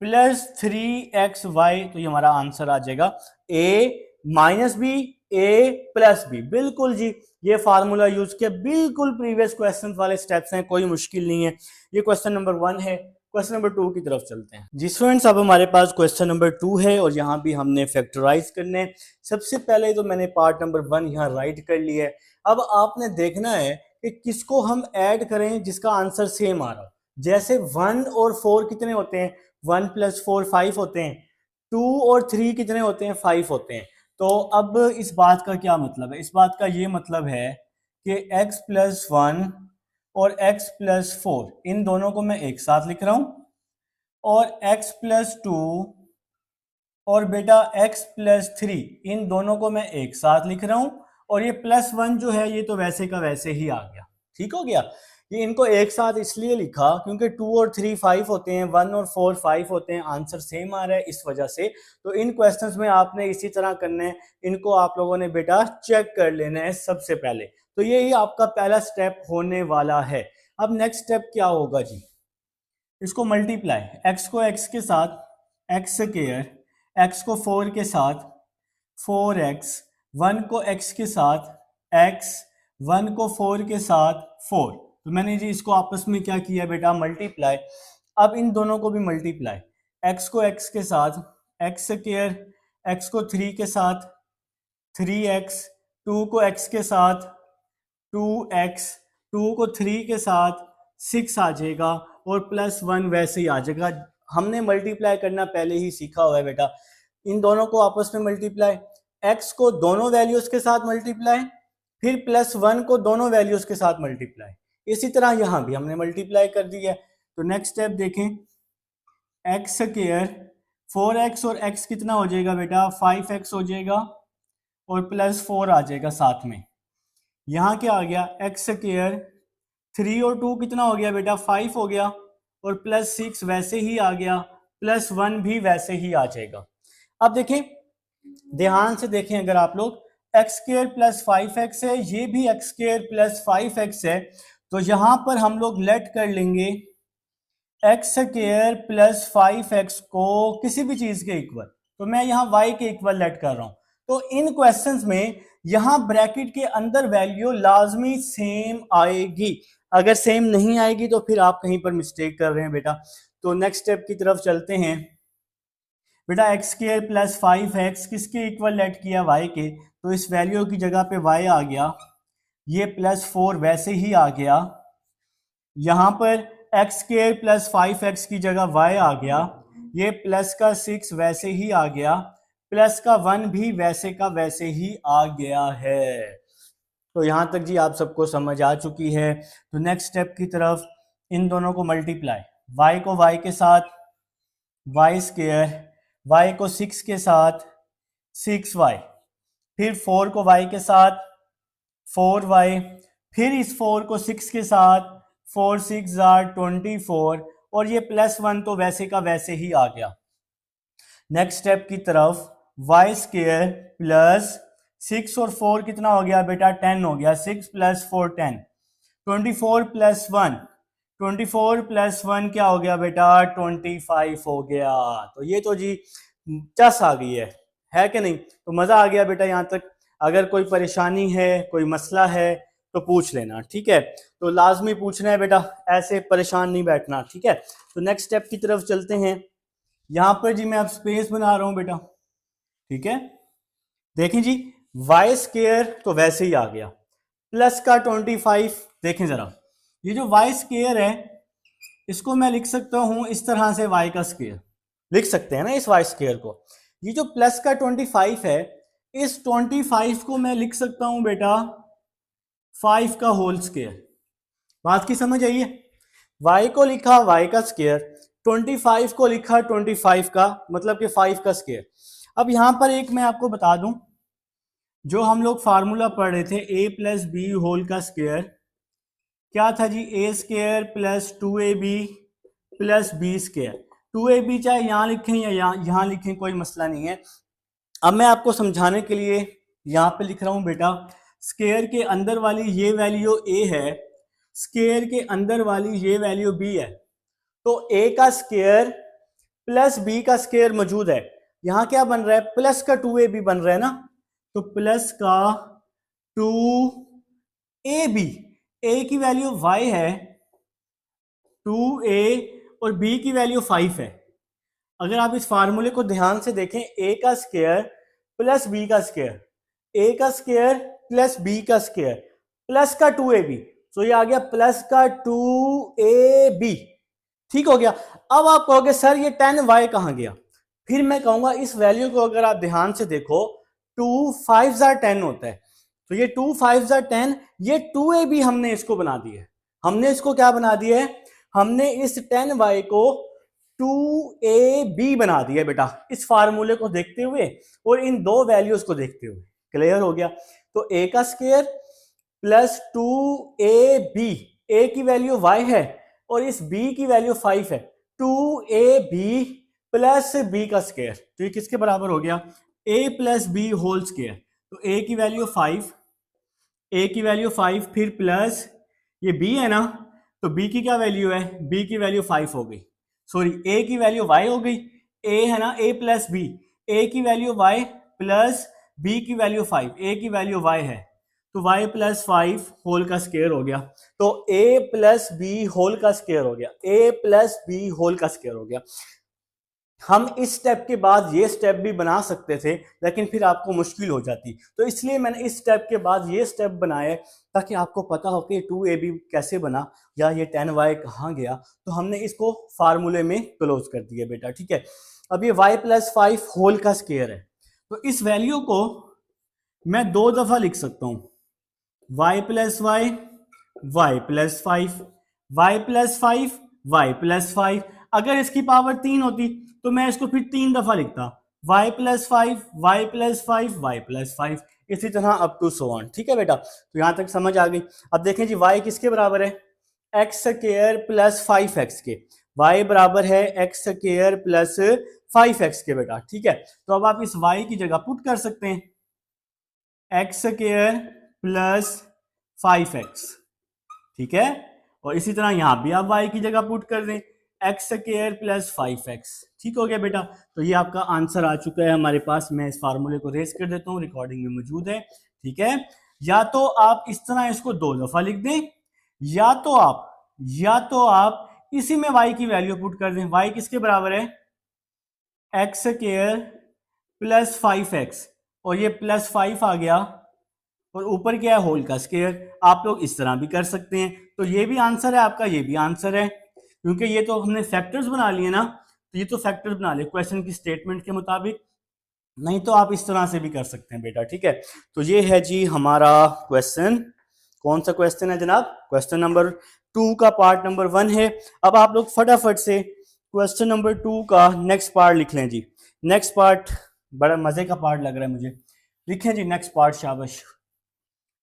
plus 3xy, तो ये हमारा आंसर आ जाएगा a minus B a plus B. बिल्कुल जी, ये फार्मूला यूज किया, बिल्कुल प्रीवियस क्वेश्चन वाले स्टेप्स हैं, कोई मुश्किल नहीं है। ये क्वेश्चन नंबर 1 है। क्वेश्चन नंबर 2 की तरफ चलते हैं जी स्टूडेंट्स। अब हमारे पास क्वेश्चन नंबर 2 है और यहाँ भी हमने फैक्टराइज करने। सबसे पहले तो मैंने पार्ट नंबर 1 यहाँ राइट कर लिया है। अब आपने देखना है कि किसको हम ऐड करें जिसका आंसर सेम आ रहा हो। जैसे 1 और 4 कितने होते हैं, 1 + 4 5 होते हैं, 2 और 3 कितने होते हैं, 5 होते हैं। तो अब इस बात का क्या मतलब है, इस बात का ये मतलब है कि x + 1 और x + 4 इन दोनों को मैं एक साथ लिख रहा हूं, और x + 2 और बेटा x + 3 इन दोनों को मैं एक साथ लिख रहा हूं, और ये +1 जो है ये तो वैसे का वैसे ही आ गया, ठीक हो गया। ये इनको एक साथ इसलिए लिखा क्योंकि 2 और 3 5 होते हैं, 1 और 4 5 होते हैं, आंसर सेम आ रहा है इस वजह से। तो इन क्वेश्चंस में आपने इसी तरह करना है, इनको आप लोगों ने बेटा चेक कर लेना है सबसे पहले। तो यही आपका पहला स्टेप होने वाला है। अब नेक्स्ट स्टेप क्या होगा जी, इसको मल्टीप्लाई, x को x के साथ x², x को 4 के साथ 4x, 1 को x के साथ x, 1 को 4 के साथ 4। तो मैंने जी इसको आपस में क्या किया बेटा, मल्टीप्लाई। अब इन दोनों को भी मल्टीप्लाई, x को x के साथ x², x को 3 के साथ 3x, 2 को x के साथ 2x, 2 को 3 के साथ 6 आ जाएगा, और +1 वैसे ही आ जाएगा। हमने मल्टीप्लाई करना पहले ही सीखा हुआ है बेटा। इन दोनों को आपस में मल्टीप्लाई, x को दोनों वैल्यूज के साथ मल्टीप्लाई, फिर +1 को दोनों वैल्यूज के साथ मल्टीप्लाई। इसी तरह यहां भी हमने मल्टीप्लाई कर दिया। तो नेक्स्ट स्टेप देखें, x² 4x और x कितना हो जाएगा बेटा, 5x हो जाएगा, और +4 आ जाएगा साथ में। यहाँ क्या आ गया, x² 3 और 2 कितना हो गया बेटा, 5 हो गया, और +6 वैसे ही आ गया, +1 भी वैसे ही आ जाएगा। अब देखें, ध्यान से देखें, अगर आप लोग x² + 5x है, ये भी x² + 5x है, तो यहां पर हम लोग लेट कर लेंगे x² + 5x को किसी भी चीज के इक्वल, तो मैं यहां y के इक्वल लेट कर रहा हूं। तो इन क्वेश्चंस में यहां ब्रैकेट के अंदर वैल्यू लाजमी सेम आएगी, अगर सेम नहीं आएगी तो फिर आप कहीं पर मिस्टेक कर रहे हैं बेटा। तो नेक्स्ट स्टेप की तरफ चलते हैं बेटा। x² + 5x किसके इक्वल लेट किया, y के, तो इस वैल्यू की जगह पे y आ गया, ये +4 वैसे ही आ गया, यहां पर x² + 5x की जगह y आ गया, ये +6 वैसे ही आ गया, +1 भी वैसे का वैसे ही आ गया है। तो यहां तक जी आप सबको समझ आ चुकी है। तो नेक्स्ट स्टेप की तरफ, इन दोनों को मल्टीप्लाई, y को y के साथ y², y को 6 के साथ 6y, फिर 4 को y के साथ 4y, फिर इस 4 को 6 के साथ 4 6 24, और ये +1 तो वैसे का वैसे ही आ गया। नेक्स्ट स्टेप की तरफ, y² + 6 और 4 कितना हो गया बेटा, 10 हो गया, 6 + 4 10, 24 + 1 24 प्लस 1 क्या हो गया बेटा 25 हो गया। तो ये तो जी चस आ गई है कि नहीं। तो मजा आ गया बेटा यहाँ तक। अगर कोई परेशानी है कोई मसला है तो पूछ लेना, ठीक है। तो लाजमी पूछना है बेटा, ऐसे परेशान नहीं बैठना, ठीक है। तो नेक्स्ट स्टेप की तरफ चलते हैं। यहाँ पर जी मैं अब स्पेस बना रहा हूँ बेटा, ठीक है। देखें जी वाई स्केयर तो वैसे ही आ गया, प्लस का 25। देखें जरा ये जो वाई स्केयर है इसको मैं लिख सकता हूं इस तरह से, वाई का स्केयर लिख सकते हैं ना इस वाई स्केयर को। ये जो प्लस का 25 है इस 25 को मैं लिख सकता हूं बेटा 5 का होल स्केयर। बात की समझ आई है। y को लिखा y का स्केयर, 25 को लिखा 25 का मतलब कि 5 का स्केयर। अब यहां पर एक मैं आपको बता दूं, जो हम लोग फार्मूला पढ़ रहे थे a प्लस बी होल का स्केयर क्या था जी, A square plus 2ab plus B square. 2ab चाहे यहां लिखें या यहां लिखें कोई मसला नहीं है। अब मैं आपको समझाने के लिए यहां पे लिख रहा हूं बेटा, स्केयर के अंदर वाली ये वैल्यू a है, स्केयर के अंदर वाली ये वैल्यू b है। तो a का स्केयर प्लस b का स्केयर मौजूद है। यहां क्या बन रहा है, प्लस का 2ab बन रहा है ना, तो प्लस का 2ab, a की वैल्यू y है 2a और b की वैल्यू 5 है। अगर आप इस फार्मूले को ध्यान से देखें, a का स्केयर प्लस b का स्केयर, a का स्केयर प्लस b का स्केयर प्लस का 2ab, तो ये आ गया प्लस का 2ab, ठीक हो गया। अब आप कहोगे सर ये 10y कहां गया, फिर मैं कहूंगा इस वैल्यू को अगर आप ध्यान से देखो 2 5 10 होता है, तो ये 2 5 10, ये 2ab हमने इसको बना दिया है। हमने इसको क्या बना दिया है, हमने इस 10y को 2ab बना दिया बेटा, इस फार्मूले को देखते हुए और इन दो वैल्यूज को देखते हुए। क्लियर हो गया। तो a का स्क्वायर प्लस 2ab, a की वैल्यू y है और इस b की वैल्यू 5 है, 2ab प्लस b का स्क्वायर, तो ये किसके बराबर हो गया, a plus B whole square. तो a की वैल्यू 5, a की वैल्यू 5 फिर प्लस ये b है ना, तो b की क्या वैल्यू है, b की वैल्यू 5 हो गई, सॉरी a की वैल्यू y हो गई, a है ना a प्लस b, a की वैल्यू y प्लस b की वैल्यू 5, a की वैल्यू y है, तो y प्लस 5 होल का स्क्वायर हो गया। तो a प्लस बी होल का स्क्वायर हो गया, a प्लस बी होल का स्क्वायर हो गया। हम इस स्टेप के बाद ये स्टेप भी बना सकते थे लेकिन फिर आपको मुश्किल हो जाती, तो इसलिए मैंने इस स्टेप के बाद ये स्टेप बनाए ताकि आपको पता हो कि 2ab कैसे बना या ये 10y कहाँ गया। तो हमने इसको फार्मूले में क्लोज कर दिया बेटा, ठीक है। अब ये y प्लस 5 होल का स्क्वायर है, तो इस वैल्यू को मैं दो दफा लिख सकता हूं, y plus Y, Y plus 5, Y plus 5, Y plus 5। अगर इसकी पावर 3 होती तो मैं इसको फिर 3 दफा लिखता, y plus 5, Y plus 5, Y plus 5, इसी तरह अप टू सो ऑन, ठीक है बेटा। तो यहां तक समझ आ गई। अब देखें जी y किसके बराबर है, एक्स स्क्वायर प्लस 5x के, y बराबर है एक्स स्क्वायर प्लस 5x के बेटा, ठीक है। तो अब आप इस y की जगह पुट कर सकते हैं, एक्स स्क्वायर प्लस 5x, ठीक है। और इसी तरह यहां भी आप y की जगह पुट कर दें, एक्स स्क्वायर प्लस 5x, ठीक हो गया बेटा। तो ये आपका आंसर आ चुका है हमारे पास। मैं इस फार्मूले को रेज कर देता हूं, रिकॉर्डिंग में मौजूद है, ठीक है। या तो आप इस तरह इसको दो दफा लिख दें, या तो आप इसी में y की वैल्यू पुट कर दें। y किसके बराबर है, एक्स स्क्वायर प्लस 5x, और ये प्लस 5 आ गया और ऊपर क्या है, होल का स्क्वायर। आप लोग इस तरह भी कर सकते हैं। तो ये भी आंसर है आपका, ये भी आंसर है, क्योंकि ये तो हमने फैक्टर्स बना लिए ना, तो ये तो फैक्टर्स बना लिए क्वेश्चन की स्टेटमेंट के मुताबिक। नहीं तो आप इस तरह से भी कर सकते हैं बेटा, ठीक है। तो ये है जी हमारा क्वेश्चन। कौन सा क्वेश्चन है जनाब, क्वेश्चन नंबर 2 का पार्ट नंबर 1 है। अब आप लोग फटाफट से क्वेश्चन नंबर 2 का नेक्स्ट पार्ट लिख लें जी। नेक्स्ट पार्ट बड़ा मजे का पार्ट लग रहा है मुझे, लिखें जी नेक्स्ट पार्ट, शाबाश।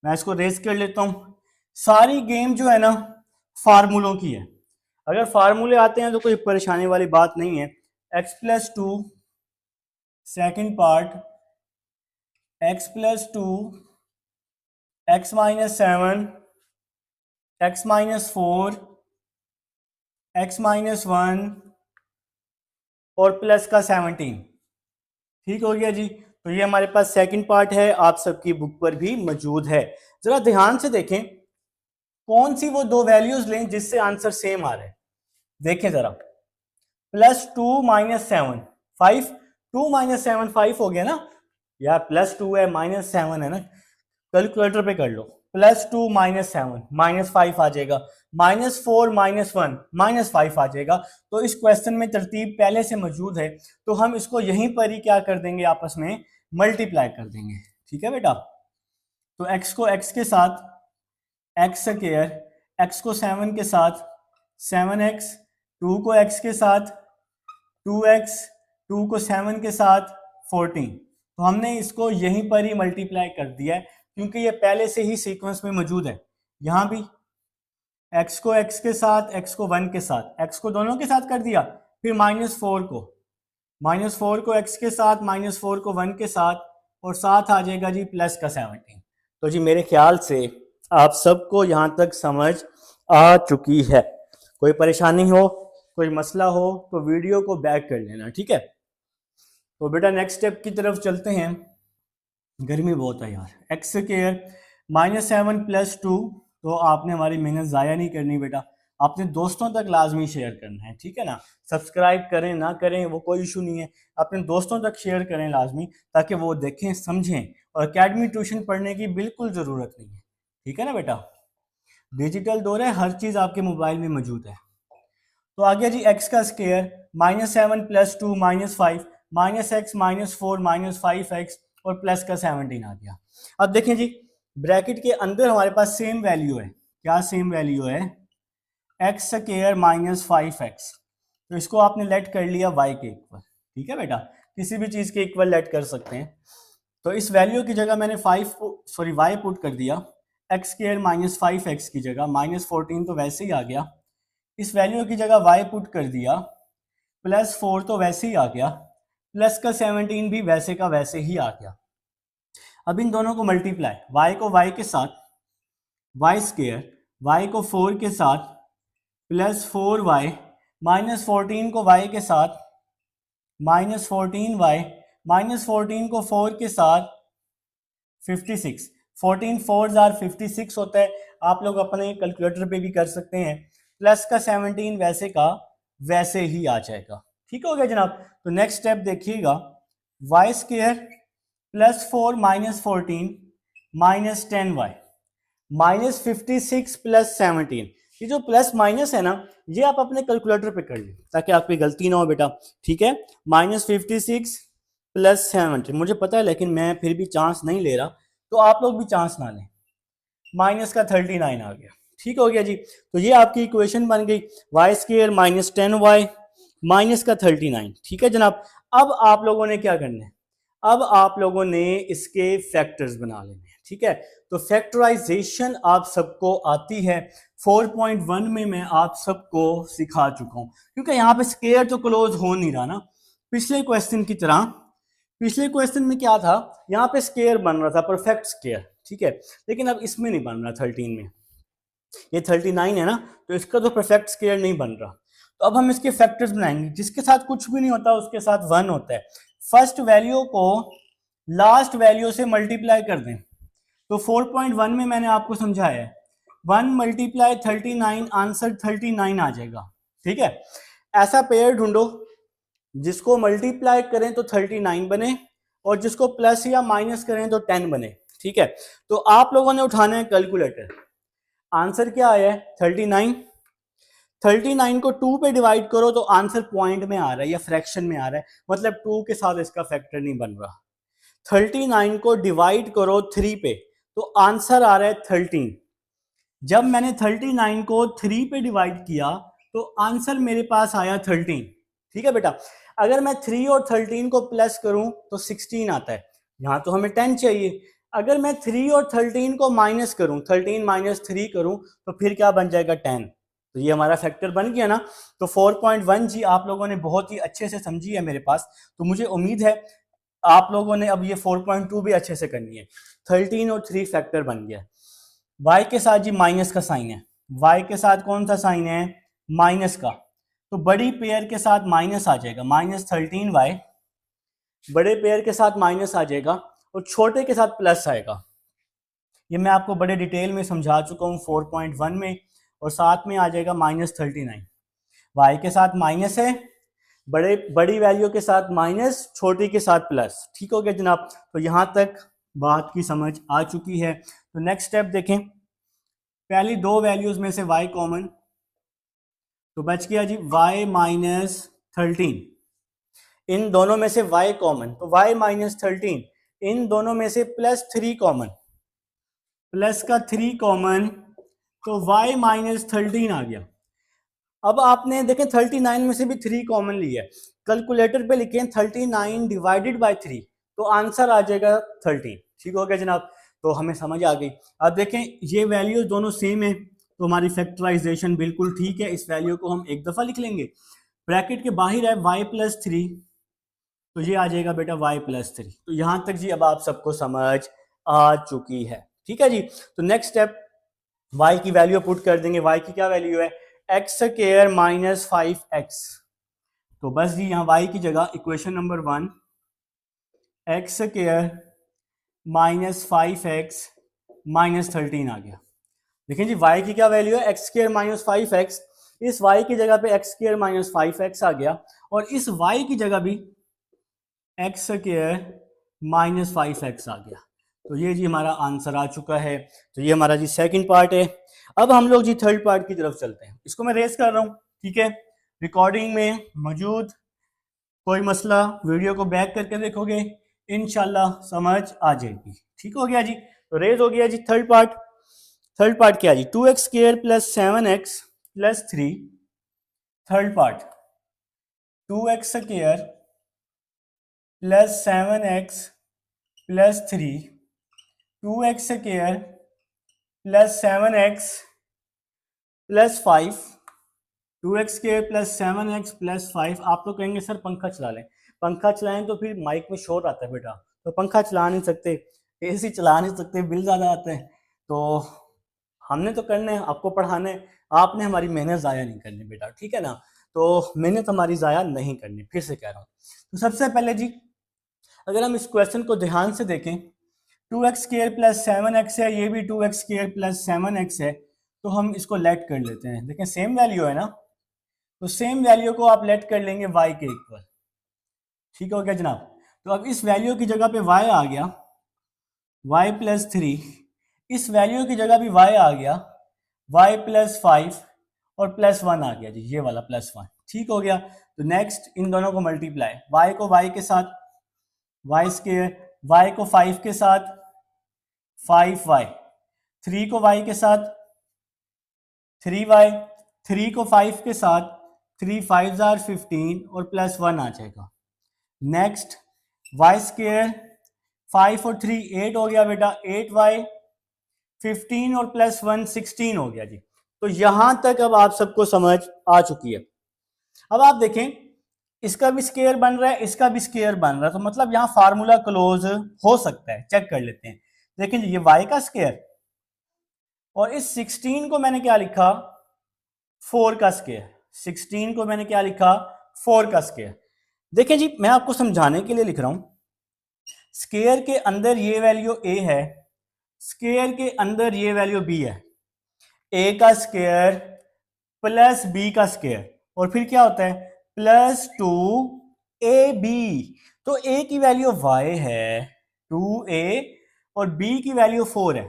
मैं इसको रेस कर लेता हूं। सारी गेम जो है ना फार्मूलों की है, अगर फार्मूले आते हैं तो कोई परेशानी वाली बात नहीं है। x plus 2 second part, x plus 2, x minus 7, x minus 4, x minus 1 और प्लस का 17। ठीक हो गया जी। तो ये हमारे पास सेकंड पार्ट है, आप सबकी बुक पर भी मौजूद है। जरा ध्यान से देखें कौन सी वो दो वैल्यूज लें जिससे आंसर सेम आ रहा है। देखें जरा, +2 - 7 5, 2 - 7 5 हो गया ना यार, +2 है -7 है ना, कैलकुलेटर पे कर लो। +2 - 7 -5 आ जाएगा, -4 - 1 -5 आ जाएगा। तो इस क्वेश्चन में तरतीब पहले से मौजूद है, तो हम इसको यहीं पर ही क्या कर देंगे, आपस में मल्टीप्लाई कर देंगे। ठीक है बेटा, तो x को x के साथ x स्क्वायर, x को 7 के साथ 7x, 2 को x के साथ 2x, 2 को 7 के साथ 14। तो हमने इसको यहीं पर ही मल्टीप्लाई कर दिया है क्योंकि ये पहले से ही सीक्वेंस में मौजूद है। यहां भी x को x के साथ, x को 1 के साथ, x को दोनों के साथ कर दिया, फिर -4 को x के साथ, -4 को 1 के साथ, और साथ आ जाएगा जी प्लस का 17। तो जी मेरे ख्याल से आप सबको यहां तक समझ आ चुकी है। कोई परेशानी हो, कोई मसला हो तो वीडियो को बैक कर लेना, ठीक है। तो बेटा नेक्स्ट स्टेप की तरफ चलते हैं। गर्मी बहुत है यार। x स्क्वायर -7 + 2, तो आपने हमारी मेहनत ज़ाया नहीं करनी बेटा, अपने दोस्तों तक लाजमी शेयर करना है, ठीक है ना। सब्सक्राइब करें ना करें वो कोई इशू नहीं है, अपने दोस्तों तक शेयर करें लाजमी, ताकि वो देखें समझें। और एकेडमी ट्यूशन पढ़ने की बिल्कुल ज़रूरत नहीं है, ठीक है ना बेटा। डिजिटल दौर है, हर चीज़ आपके मोबाइल में मौजूद है। तो आ गया जी x का स्क्वायर, -7 + 2 -5, -x -4 -5x और प्लस का 17 आ गया। अब देखें जी, ब्रैकेट के अंदर हमारे पास सेम वैल्यू है। क्या सेम वैल्यू है? x square -5x। तो इसको आपने लेट कर लिया y के इक्वल, ठीक है बेटा, किसी भी चीज़ के इक्वल लेट कर सकते हैं। तो इस वैल्यू की जगह मैंने y पुट कर दिया, x स्क्वायर -5x की जगह, -14 तो वैसे ही आ गया, इस वैल्यू की जगह y पुट कर दिया, +4 तो वैसे ही आ गया, प्लस का 17 भी वैसे का वैसे ही आ गया। अब इन दोनों को मल्टीप्लाई, y को y के साथ y स्क्वायर, y को 4 के साथ +4y, -14 को y के साथ -14y, -14 को 4 के साथ 56, 14 4 आर 56 होता है। आप लोग अपने कैलकुलेटर पे भी कर सकते हैं। प्लस का 17 वैसे का वैसे ही आ जाएगा। ठीक हो गया जनाब। तो नेक्स्ट स्टेप देखिएगा, वाई स्क्वायर +4 -14 -10y -56 + 17। ये जो प्लस माइनस है ना, ये आप अपने कैलकुलेटर पे कर लें ताकि आपकी गलती ना हो बेटा, ठीक है। -56 + 17 मुझे पता है, लेकिन मैं फिर भी चांस नहीं ले रहा, तो आप लोग भी चांस ना लें। माइनस का 39 आ गया। ठीक हो गया जी। तो ये आपकी इक्वेशन बन गई, वाई स्क्वायर -10y माइनस का 39। ठीक है जनाब। अब आप लोगों ने क्या करना है, अब आप लोगों ने इसके फैक्टर्स बना लेने हैं, ठीक है। तो फैक्टराइजेशन आप सबको आती है, 4.1 में मैं आप सबको सिखा चुका हूं, क्योंकि यहाँ पे स्क्वायर तो क्लोज हो नहीं रहा ना पिछले क्वेश्चन की तरह। पिछले क्वेश्चन में क्या था, यहाँ पे स्क्वायर बन रहा था, परफेक्ट स्क्वायर, ठीक है, लेकिन अब इसमें नहीं बन रहा। 13 में ये 39 है ना, तो इसका तो परफेक्ट स्क्वायर नहीं बन रहा। तो अब हम इसके फैक्टर्स बनाएंगे, जिसके साथ कुछ भी नहीं होता उसके साथ 1 होता है। फर्स्ट वैल्यू को लास्ट वैल्यू से मल्टीप्लाई कर दें। तो 4.1 में मैंने आपको समझाया है, 1 × 39 आंसर 39 आ जाएगा, ठीक है। ऐसा पेयर ढूंढो जिसको मल्टीप्लाई करें तो 39 बने और जिसको प्लस या माइनस करें तो 10 बने, ठीक है। तो आप लोगों ने उठाना है कैलकुलेटर। आंसर क्या आया है? 39। 39 को 2 पे डिवाइड करो तो आंसर पॉइंट में आ रहा है या फ्रैक्शन में आ रहा है, मतलब 2 के साथ इसका फैक्टर नहीं बन रहा। 39 को डिवाइड करो 3 पे तो आंसर आ रहा है 13। जब मैंने 39 को 3 पे डिवाइड किया तो आंसर मेरे पास आया 13, ठीक है बेटा। अगर मैं 3 और 13 को प्लस करूं तो 16 आता है, यहां तो हमें 10 चाहिए। अगर मैं 3 और 13 को माइनस करूं, 13 - 3 करूं तो फिर क्या बन जाएगा? 10। तो ये हमारा फैक्टर बन गया ना। तो 4.1 जी आप लोगों ने बहुत ही अच्छे से समझी है मेरे पास, तो मुझे उम्मीद है आप लोगों ने अब ये 4.2 भी अच्छे से करनी है। 13 और 3 फैक्टर बन गया। y के साथ जी माइनस का साइन है, y के साथ कौन सा साइन है? माइनस का। तो बड़ी पेयर के साथ माइनस आ जाएगा, -13y बड़े पेयर के साथ माइनस आ जाएगा और छोटे के साथ प्लस आएगा। ये मैं आपको बड़े डिटेल में समझा चुका हूँ 4.1 में, और साथ में आ जाएगा -39। वाई के साथ माइनस है, बड़ी वैल्यू के साथ माइनस, छोटी के साथ प्लस। ठीक हो गया जनाब, तो यहाँ तक बात की समझ आ चुकी है। तो नेक्स्ट स्टेप देखें, पहली दो वैल्यूज में से y कॉमन, तो बच गया जी y - 13। इन दोनों में से y कॉमन, तो y - 13, इन दोनों में से +3 कॉमन, प्लस का 3 कॉमन, तो y - 13 आ गया। अब आपने देखें 39 में से भी 3 कॉमन लिया है, कैलकुलेटर पे लिखें 39 डिवाइडेड बाय 3, तो आंसर आ जाएगा 13। ठीक हो गया जनाब, तो हमें समझ आ गई। अब देखें ये वैल्यूज दोनों सेम है, तो हमारी फैक्टराइजेशन बिल्कुल ठीक है। इस वैल्यू को हम एक दफा लिख लेंगे, ब्रैकेट के बाहर है y + 3, तो ये आ जाएगा बेटा y + 3। तो यहां तक जी अब आप सबको समझ आ चुकी है। ठीक है जी, तो नेक्स्ट स्टेप, y की वैल्यू पुट कर देंगे। y की क्या वैल्यू है, x² - 5x। तो बस जी यहाँ y की जगह इक्वेशन नंबर 1 x² - 5x - 13 आ गया। देखिए जी y की क्या वैल्यू है, x² - 5x, इस y की जगह पे x² - 5x आ गया, और इस y की जगह भी x² - 5x आ गया। तो ये जी हमारा आंसर आ चुका है। तो ये हमारा जी सेकंड पार्ट है। अब हम लोग जी थर्ड पार्ट की तरफ चलते हैं। इसको मैं रेस कर रहा हूँ, ठीक है, रिकॉर्डिंग में मौजूद, कोई मसला वीडियो को बैक करके देखोगे इंशाल्लाह समझ आ जाएगी। ठीक हो गया जी, तो रेज हो गया जी थर्ड पार्ट। थर्ड पार्ट क्या जी, 2x² + 7x + 3। Third part 2x² + 7x + 3, 2x² + 7x + 5, 2x² + 7x + 5। आप तो कहेंगे सर पंखा चला लें, पंखा चलाएं तो फिर माइक में शोर आता है बेटा, तो पंखा चला नहीं सकते, एसी चला नहीं सकते, बिल ज़्यादा आते हैं। तो हमने तो करना है, आपको पढ़ाना है, आपने हमारी मेहनत ज़ाया नहीं करनी बेटा, ठीक है ना। तो मेहनत हमारी ज़ाया नहीं करनी, फिर से कह रहा हूँ। तो सबसे पहले जी अगर हम इस क्वेश्चन को ध्यान से देखें, 2x² + 7x है, ये भी 2x² + 7x है, तो हम इसको लेट कर लेते हैं। देखें सेम वैल्यू है ना, तो सेम वैल्यू को आप लेट कर लेंगे y के इक्वल। ठीक हो गया जनाब, तो अब इस वैल्यू की जगह पे y आ गया, y + 3, इस वैल्यू की जगह भी y आ गया, y + 5, और +1 आ गया जी, ये वाला +1। ठीक हो गया, तो नेक्स्ट इन दोनों को मल्टीप्लाई, y को y के साथ y², y को 5 के साथ 5y, 3 को y के साथ 3y, 3 को 5 के साथ 3 5 = 15, और +1 आ जाएगा। नेक्स्ट y², 5 और 3 8 हो गया बेटा, 8y, 15 और +1 16 हो गया जी। तो यहां तक अब आप सबको समझ आ चुकी है। अब आप देखें इसका भी स्केयर बन रहा है, इसका भी स्केयर बन रहा है, तो मतलब यहां फार्मूला क्लोज हो सकता है। चेक कर लेते हैं, देखें ये y का स्केयर, और इस 16 को मैंने क्या लिखा, 4 का स्केयर। 16 को मैंने क्या लिखा, 4 का स्केयर। देखें जी मैं आपको समझाने के लिए लिख रहा हूं, स्केयर के अंदर ये वैल्यू a है, स्केयर के अंदर ये वैल्यू b है, a का स्केयर प्लस b का स्केयर, और फिर क्या होता है +2ab। तो a की वैल्यू y है 2a, और b की वैल्यू 4 है।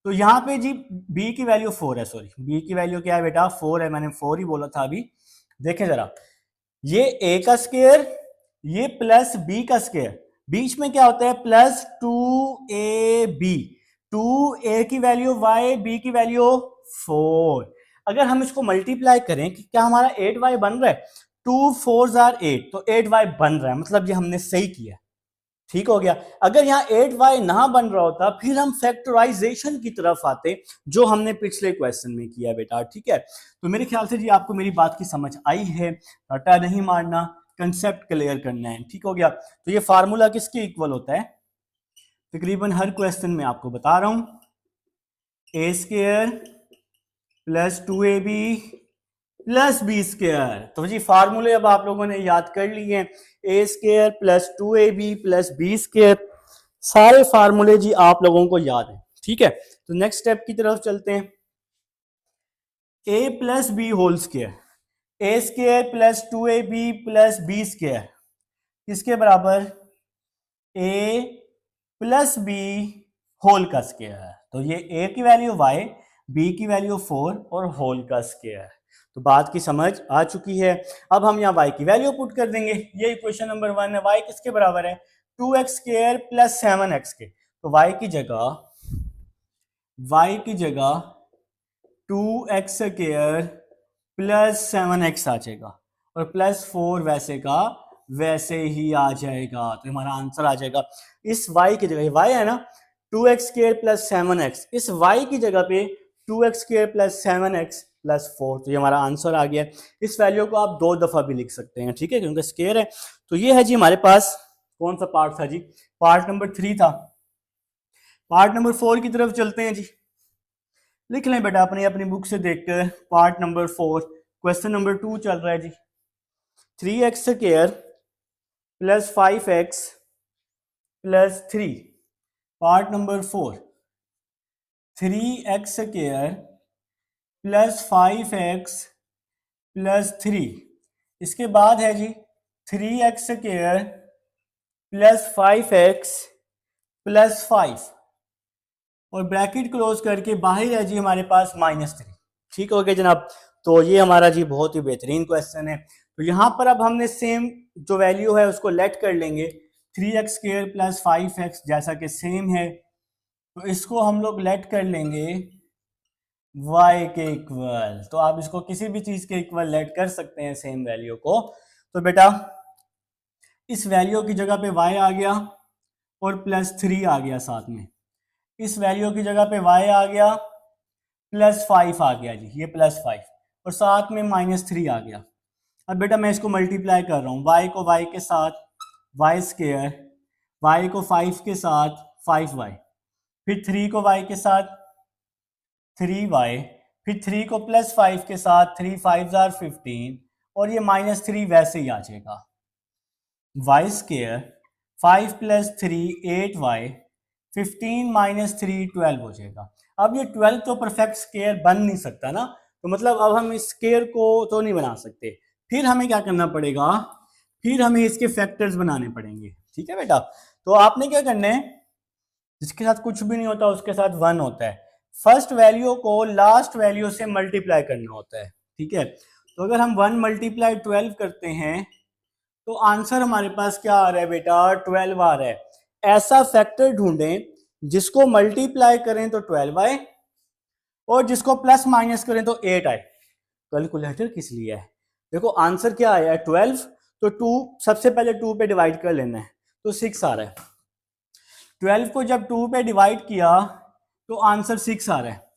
तो यहां पे जी b की वैल्यू 4 है, सॉरी b की वैल्यू क्या है बेटा, 4 है, मैंने 4 ही बोला था अभी। देखें जरा, ये a का स्केयर, ये प्लस b का स्केयर, बीच में क्या होता है +2ab, 2a की वैल्यू y, b की वैल्यू 4। अगर हम इसको मल्टीप्लाई करें कि क्या हमारा 8y बन रहा है, 2 4 = 8, तो 8y बन रहा है, मतलब ये हमने सही किया। ठीक हो गया। अगर यहाँ 8y ना बन रहा होता फिर हम फैक्टराइजेशन की तरफ आते, जो हमने पिछले क्वेश्चन में किया बेटा। ठीक है, तो मेरे ख्याल से जी आपको मेरी बात की समझ आई है, रटा नहीं मारना, कंसेप्ट क्लियर करना है। ठीक हो गया, तो ये फार्मूला किसके इक्वल होता है, तकरीबन हर क्वेश्चन में आपको बता रहा हूं, a² + 2ab plus B square. तो जी फार्मूले अब आप लोगों ने याद कर लिए हैं, A square plus 2ab plus B square, सारे फार्मूले जी आप लोगों को याद है। ठीक है, तो नेक्स्ट स्टेप की तरफ चलते हैं। A plus B whole square, A square plus 2ab plus B square किसके बराबर, ए प्लस बी होल का स्क्वायर। तो ये ए की वैल्यू वाई, बी की वैल्यू 4 और होल का स्क्वायर। तो बात की समझ आ चुकी है। अब हम यहाँ y की वैल्यू पुट कर देंगे, ये इक्वेशन नंबर 1 है। y किसके बराबर है, 2x स्क्वायर प्लस 7x के। तो y की जगह 2x स्क्वायर प्लस 7x आ जाएगा और प्लस 4 वैसे का वैसे ही आ जाएगा। तो हमारा आंसर आ जाएगा इस y की जगह, y है ना 2x स्क्वायर प्लस 7x, इस y की जगह पे 2x square plus 7x plus 4। तो ये हमारा आंसर आ गया। इस वैल्यू को आप 2 दफा भी लिख सकते हैं, ठीक है, क्योंकि स्क्वायर है। तो ये है जी हमारे पास कौन सा पार्ट था जी, पार्ट नंबर 3 था। पार्ट नंबर 4 की तरफ चलते हैं जी। लिख लें बेटा अपनी अपनी बुक से देखकर, पार्ट नंबर 4 क्वेश्चन नंबर 2 चल रहा है जी। 3x square plus 5x plus 3, part number 4 3x square plus 5x plus 3, इसके बाद है जी 3x square plus 5x plus 5 और ब्रैकेट क्लोज करके बाहर है जी हमारे पास -3। ठीक हो गया जनाब। तो ये हमारा जी बहुत ही बेहतरीन क्वेश्चन है। तो यहाँ पर अब हमने सेम जो वैल्यू है उसको लेट कर लेंगे, 3x स्क्वायर प्लस 5x जैसा कि सेम है, तो इसको हम लोग लेट कर लेंगे y के इक्वल। तो आप इसको किसी भी चीज के इक्वल लेट कर सकते हैं सेम वैल्यू को। तो बेटा इस वैल्यू की जगह पे y आ गया और प्लस 3 आ गया साथ में, इस वैल्यू की जगह पे y आ गया प्लस 5 आ गया जी, ये प्लस 5 और साथ में -3 आ गया। अब बेटा मैं इसको मल्टीप्लाई कर रहा हूँ, y को y के साथ y स्क्वायर, y को 5 के साथ 5y, फिर 3 को y के साथ 3y, फिर 3 को प्लस 5 के साथ 3 5 आर 15 और ये -3 वैसे ही आ जाएगा। y स्क्वायर 5 प्लस 3 8y, 15 -3 12 हो जाएगा। अब ये 12 तो परफेक्ट स्क्वायर बन नहीं सकता ना, तो मतलब अब हम इस स्क्वायर को तो नहीं बना सकते। फिर हमें क्या करना पड़ेगा, फिर हमें इसके फैक्टर्स बनाने पड़ेंगे। ठीक है बेटा, तो आपने क्या करना है, जिसके साथ कुछ भी नहीं होता उसके साथ 1 होता है, फर्स्ट वैल्यू को लास्ट वैल्यू से मल्टीप्लाई करना होता है। ठीक है, तो अगर हम 1 मल्टीप्लाई 12 करते हैं तो आंसर हमारे पास क्या आ रहा है बेटा, 12 आ रहा है। ऐसा फैक्टर ढूंढें जिसको मल्टीप्लाई करें तो 12 आए और जिसको प्लस माइनस करें तो 8 आए। कैलकुलेटर किस लिए है, देखो आंसर क्या आया है 12, तो 2 सबसे पहले 2 पे डिवाइड कर लेना है, तो 6 आ रहा है। 12 को जब 2 पे डिवाइड किया तो आंसर 6 आ रहा है।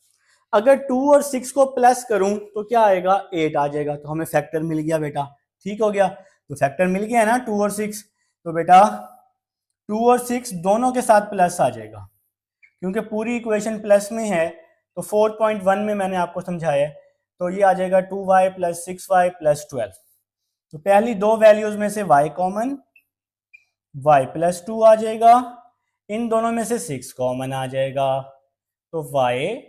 अगर 2 और 6 को प्लस करूं तो क्या आएगा, 8 आ जाएगा। तो हमें फैक्टर मिल गया बेटा। ठीक हो गया, तो फैक्टर मिल गया है ना 2 और 6। तो बेटा 2 और 6 दोनों के साथ प्लस आ जाएगा, क्योंकि पूरी इक्वेशन प्लस में है। तो 4.1 में मैंने आपको समझाया है, तो ये आ जाएगा 2y प्लस 6y प्लस 12। तो पहली दो वैल्यूज में से y कॉमन, y प्लस 2 आ जाएगा, इन दोनों में से 6 कॉमन आ जाएगा, तो y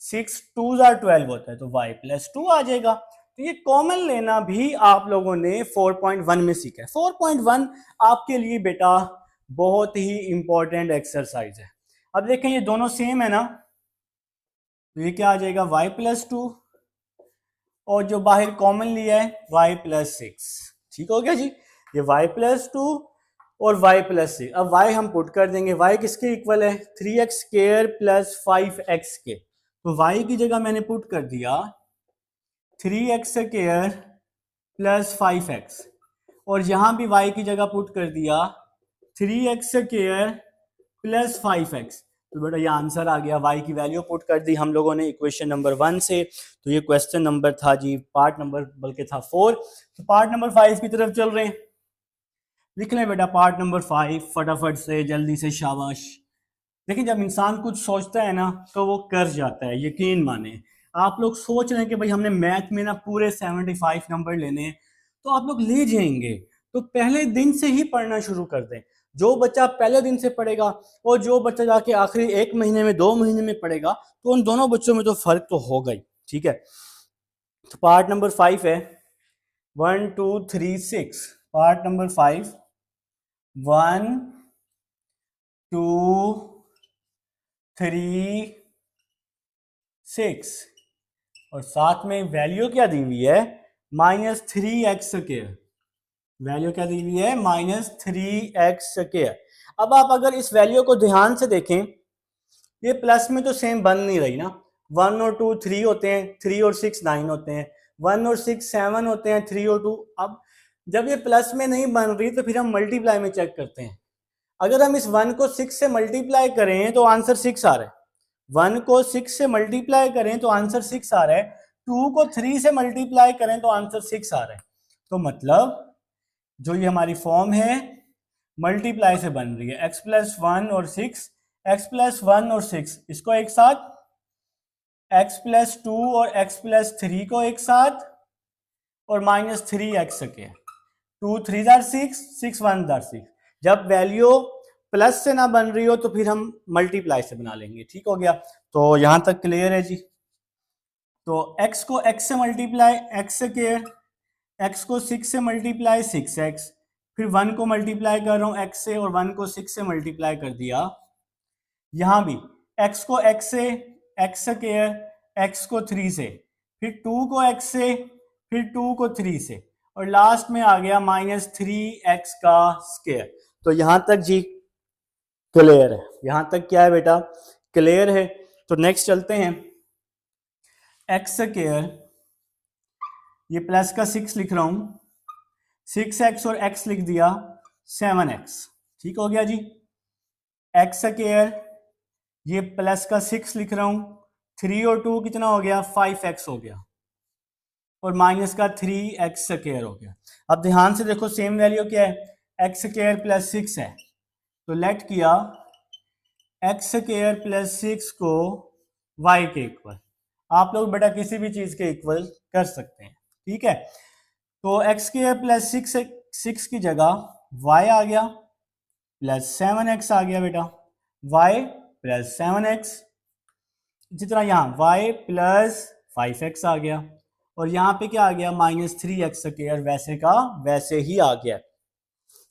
6 2 12 होता है, तो y प्लस 2 आ जाएगा। तो ये कॉमन लेना भी आप लोगों ने 4.1 में सीखा है। 4.1 आपके लिए बेटा बहुत ही इंपॉर्टेंट एक्सरसाइज है। अब देखें ये दोनों सेम है ना, तो ये क्या आ जाएगा y प्लस 2 और जो बाहर कॉमन लिया है y प्लस 6। ठीक हो गया जी, ये y प्लस 2 और y प्लस 6। अब y हम पुट कर देंगे, y किसके इक्वल है, 3x स्क्वायर प्लस 5x के। तो y की जगह मैंने पुट कर दिया 3x स्क्वायर प्लस 5x और यहां भी y की जगह पुट कर दिया 3x स्क्वायर प्लस 5x। तो बेटा ये आंसर आ गया, y की वैल्यू पुट कर दी हम लोगों ने इक्वेशन नंबर 1 से। तो ये क्वेश्चन नंबर था जी, पार्ट नंबर बल्कि था 4। तो पार्ट नंबर 5 की तरफ चल रहे हैं। लिख लें बेटा पार्ट नंबर 5 फटाफट से, जल्दी से, शाबाश। देखिए जब इंसान कुछ सोचता है ना तो वो कर जाता है, यकीन माने। आप लोग सोच रहे हैं कि भाई हमने मैथ में ना पूरे 75 नंबर लेने हैं, तो आप लोग ले जाएंगे। तो पहले दिन से ही पढ़ना शुरू कर दें। जो बच्चा पहले दिन से पढ़ेगा और जो बच्चा जाके आखिरी 1 महीने में 2 महीने में पढ़ेगा, तो उन दोनों बच्चों में तो फर्क तो होगा ही। ठीक है, तो पार्ट नंबर 5 है 1 2 3 6। पार्ट नंबर 5 1 2 3 6 और साथ में वैल्यू क्या दी हुई है, -3x²। वैल्यू क्या दी हुई है, -3x²। अब आप अगर इस वैल्यू को ध्यान से देखें, ये प्लस में तो सेम बन नहीं रही ना। 1 और 2 3 होते हैं, 3 और 6 9 होते हैं, 1 और 6 7 होते हैं, 3 और 2। अब जब ये प्लस में नहीं बन रही तो फिर हम मल्टीप्लाई में चेक करते हैं। अगर हम इस 1 को 6 से मल्टीप्लाई करें तो आंसर 6 आ रहा है। 1 को 6 से मल्टीप्लाई करें तो आंसर 6 आ रहा है। 2 को 3 से मल्टीप्लाई करें तो आंसर 6 आ रहा है। तो मतलब जो ये हमारी फॉर्म है मल्टीप्लाई से बन रही है, x+1 और 6, x+1 और 6 इसको एक साथ, x+2 और x+3 को एक साथ, और -3x²। 2 3 6, 6 1 6। जब वैल्यू प्लस से ना बन रही हो तो फिर हम मल्टीप्लाई से बना लेंगे। ठीक हो गया, तो यहां तक क्लियर है जी। तो x को x से मल्टीप्लाई x², x को 6 से मल्टीप्लाई 6x, फिर 1 को मल्टीप्लाई कर रहा हूं x से और 1 को 6 से मल्टीप्लाई कर दिया। यहां भी x को x से x², x को 3 से, फिर 2 को x से, फिर 2 को 3 से, और लास्ट में आ गया -3x²। तो यहां तक जी क्लियर है। यहां तक क्या है बेटा, क्लियर है। तो नेक्स्ट चलते हैं, x², ये प्लस का 6 लिख रहा हूं, 6x और x लिख दिया 7x। ठीक हो गया जी। x², ये प्लस का 6 लिख रहा हूं, 3 और 2 कितना हो गया, 5x हो गया, और माइनस का 3x² हो गया। अब ध्यान से देखो सेम वैल्यू क्या है, x² + 6 है, तो लेट किया x² + 6 को y के इक्वल। आप लोग बेटा किसी भी चीज के इक्वल कर सकते हैं। ठीक है, तो x² + 6 की जगह y आ गया प्लस 7x आ गया बेटा, y + 7x, जितना यहाँ y + 5x आ गया, और यहाँ पे क्या आ गया, -3x², वैसे का वैसे ही आ गया।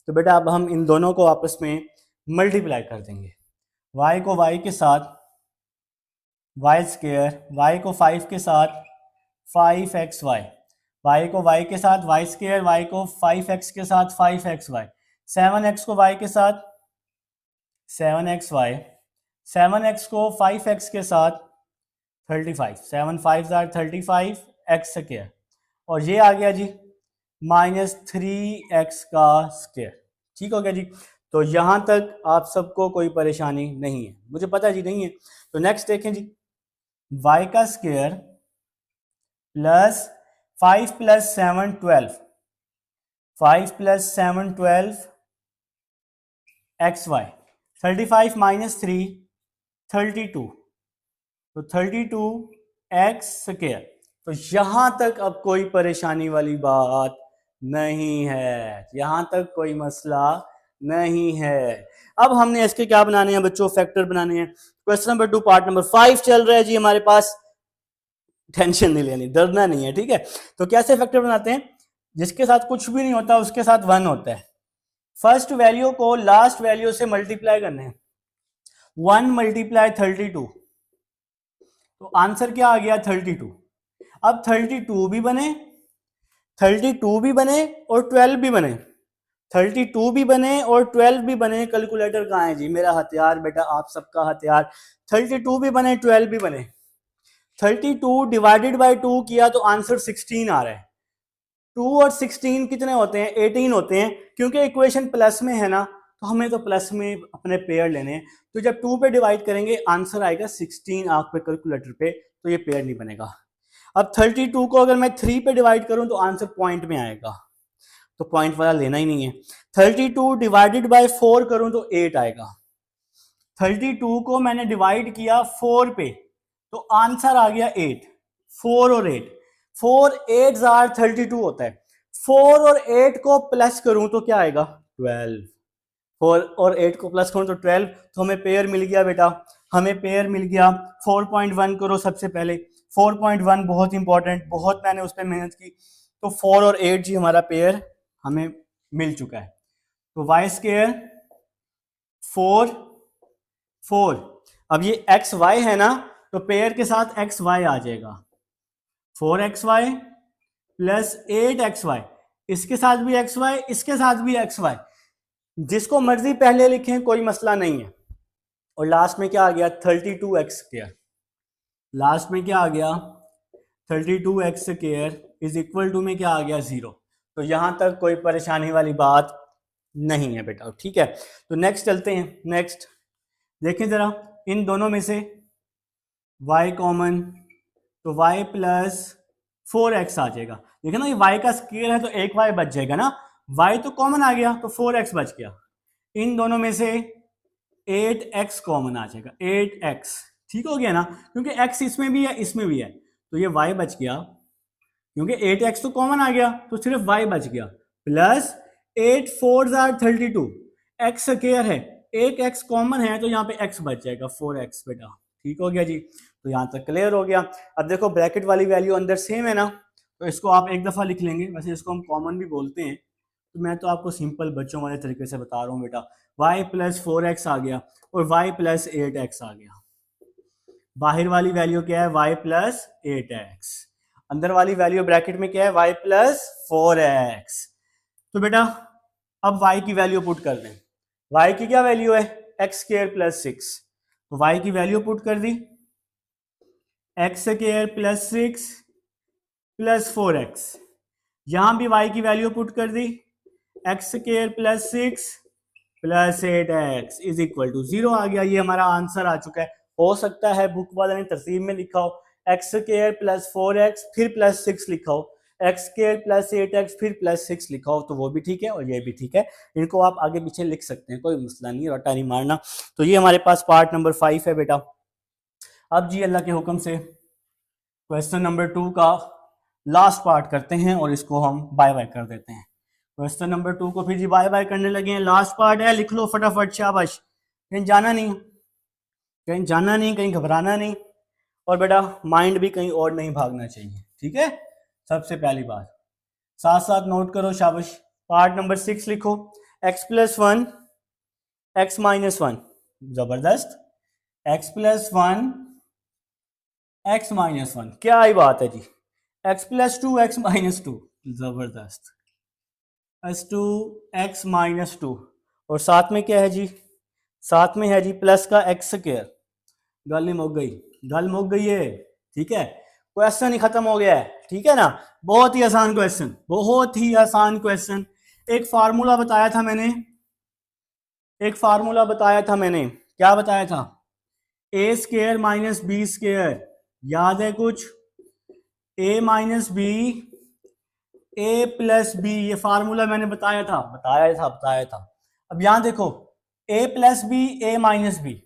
तो बेटा अब हम इन दोनों को आपस में मल्टीप्लाई कर देंगे। y को y के साथ y², y को 5 के साथ 5xy, y को y के साथ y², y को 5x के साथ 5xy, 7x को y के साथ 7xy, 7x को 5x के साथ 35, 7 5 35x², और ये आ गया जी -3x²। ठीक हो गया जी। तो यहां तक आप सबको कोई परेशानी नहीं है, मुझे पता जी नहीं है। तो नेक्स्ट देखें जी, y² प्लस 5 + 7 12, 5 + 7 12 xy, 35 - 3 32, तो 32x²। तो यहां तक अब कोई परेशानी वाली बात नहीं है, यहां तक कोई मसला नहीं है। अब हमने इसके क्या बनाने हैं बच्चों, फैक्टर बनाने हैं। क्वेश्चन नंबर 2 पार्ट नंबर 5 चल रहा है जी हमारे पास, टेंशन नहीं लेनी, डरना नहीं है। ठीक है, तो कैसे फैक्टर बनाते हैं, जिसके साथ कुछ भी नहीं होता उसके साथ 1 होता है। फर्स्ट वैल्यू को लास्ट वैल्यू से मल्टीप्लाई करना है, 1 × 32, तो आंसर क्या आ गया, 32। अब 32 भी बने, 32 भी बने और 12 भी बने, 32 भी बने और 12 भी बने। कैलकुलेटर कहाँ है जी, मेरा हथियार बेटा, आप सबका हथियार। 32 भी बने 12 भी बने, 32 डिवाइडेड बाय 2 किया तो आंसर 16 आ रहा है। 2 और 16 कितने होते हैं, 18 होते हैं। क्योंकि इक्वेशन प्लस में है ना, तो हमें तो प्लस में अपने पेयर लेने हैं। तो जब 2 पे डिवाइड करेंगे आंसर आएगा 16 आंख पे कैलकुलेटर पे, तो ये पेयर नहीं बनेगा। अब 32 को अगर मैं 3 पे डिवाइड करूं तो आंसर पॉइंट में आएगा, तो पॉइंट वाला लेना ही नहीं है। 32 डिवाइडेड बाय 4 करूं तो 8 आएगा। 32 को मैंने डिवाइड किया 4 पे, तो आंसर आ गया 8। 4 और 8, 4 8 आर 32 होता है। 4 और 8 को प्लस करूं तो क्या आएगा 12। 4 और 8 को प्लस करूं तो 12, तो हमें पेयर मिल गया बेटा, हमें पेयर मिल गया। 4.1 करो सबसे पहले, 4.1 बहुत इंपॉर्टेंट, बहुत मैंने उस पर मेहनत की। तो 4 और 8 जी हमारा पेयर हमें मिल चुका है। तो वाई स्क्वायर 4 4, अब ये एक्स वाई है ना, तो पेयर के साथ एक्स वाई आ जाएगा, 4xy प्लस 8xy, इसके साथ भी xy, इसके साथ भी xy, जिसको मर्जी पहले लिखें कोई मसला नहीं है। और लास्ट में क्या आ गया 32x स्क्वायर, लास्ट में क्या आ गया 32x square is equal to में क्या आ गया 0। तो यहां तक कोई परेशानी वाली बात नहीं है बेटा, ठीक है। तो नेक्स्ट चलते हैं। नेक्स्ट देखें जरा, इन दोनों में से y कॉमन, तो y प्लस 4x आ जाएगा। देखिए ना, ये y का स्क्वायर है तो एक y बच जाएगा ना, y तो कॉमन आ गया तो 4x बच गया। इन दोनों में से 8x कॉमन आ जाएगा, 8x, ठीक हो गया ना, क्योंकि x इसमें भी है इसमें भी है, तो ये y बच गया, क्योंकि 8x तो कॉमन आ गया तो सिर्फ y बच गया, प्लस 8 4 32, x स्क्वायर है, एक x कॉमन है तो यहाँ पे x बच जाएगा 4x बेटा, ठीक हो गया जी। तो यहाँ तक क्लियर हो गया। अब देखो ब्रैकेट वाली वैल्यू अंदर सेम है ना, तो इसको आप एक दफ़ा लिख लेंगे, वैसे इसको हम कॉमन भी बोलते हैं, तो मैं तो आपको सिंपल बच्चों वाले तरीके से बता रहा हूँ बेटा। y प्लस 4x आ गया और y प्लस 8x आ गया। बाहर वाली वैल्यू क्या है y प्लस 8x, अंदर वाली वैल्यू ब्रैकेट में क्या है y प्लस 4x। तो बेटा अब y की वैल्यू पुट कर दें, y की क्या वैल्यू है एक्स स्क्वायर प्लस 6, तो y की वैल्यू पुट कर दी, X square plus 6 plus 4x, यहां भी y की वैल्यू पुट कर दी, X square plus 6 plus 8x is equal to 0 आ गया। ये हमारा आंसर आ चुका है। हो सकता है बुक वाले ने तरतीब में लिखा हो एक्स स्क्वायर प्लस 4x फिर प्लस 6 लिखा हो, एक्स स्क्वायर प्लस 8x फिर प्लस 6 लिखा हो, तो वो भी ठीक है और ये भी ठीक है, इनको आप आगे पीछे लिख सकते हैं, कोई मसला नहीं, रट्टा नहीं मारना। तो ये हमारे पास पार्ट नंबर 5 है बेटा। अब जी अल्लाह के हुक्म से क्वेश्चन नंबर 2 का लास्ट पार्ट करते हैं और इसको हम बाय बाय कर देते हैं। क्वेश्चन नंबर 2 को फिर जी बाय बाय करने लगे हैं, लास्ट पार्ट है, लिख लो फटाफट, शाबाश, कहीं जाना नहीं, कहीं जाना नहीं, कहीं घबराना नहीं, और बेटा माइंड भी कहीं और नहीं भागना चाहिए, ठीक है। सबसे पहली बात साथ साथ नोट करो, शाबाश। पार्ट नंबर 6 लिखो, x प्लस 1 x माइनस 1, जबरदस्त, x प्लस 1 x माइनस 1, क्या आई बात है जी, x प्लस 2 x माइनस 2, जबरदस्त, s2 x माइनस 2, और साथ में क्या है जी, साथ में है जी प्लस का x स्क्वायर, गल नहीं मुक गई, गल मुक गई है, ठीक है, क्वेश्चन ही खत्म हो गया है, ठीक है ना। बहुत ही आसान क्वेश्चन, बहुत ही आसान क्वेश्चन। एक फार्मूला बताया था मैंने, एक फार्मूला बताया था मैंने, क्या बताया था, ए स्क्वायर माइनस बी स्क्वायर, याद है कुछ, ए minus B A plus b, ये फार्मूला मैंने बताया था, बताया था। अब यहां देखो, ए plus B A minus B,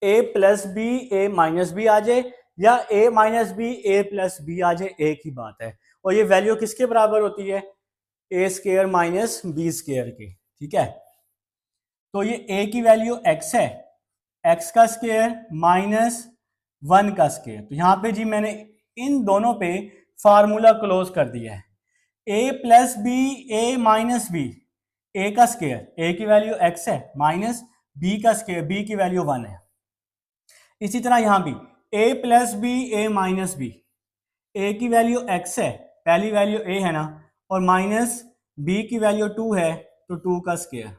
A plus B A minus B आ जाए या ए minus B A plus B आ जाए, एक ही बात है। और ये वैल्यू किसके बराबर होती है, A square minus B square की, ठीक है। तो ये ए की वैल्यू एक्स है, एक्स का स्क्वायर माइनस 1 का स्क्वायर, तो यहां पे जी मैंने इन दोनों पे फार्मूला क्लोज कर दिया है, A plus B A minus B, A का स्क्वायर, ए की वैल्यू एक्स है, माइनस बी का स्क्वायर, बी की वैल्यू 1 है। इसी तरह यहां भी a plus B A minus B, A की वैल्यू x है, पहली वैल्यू a है ना, और माइनस b की वैल्यू 2 है, तो 2 का स्क्वायर,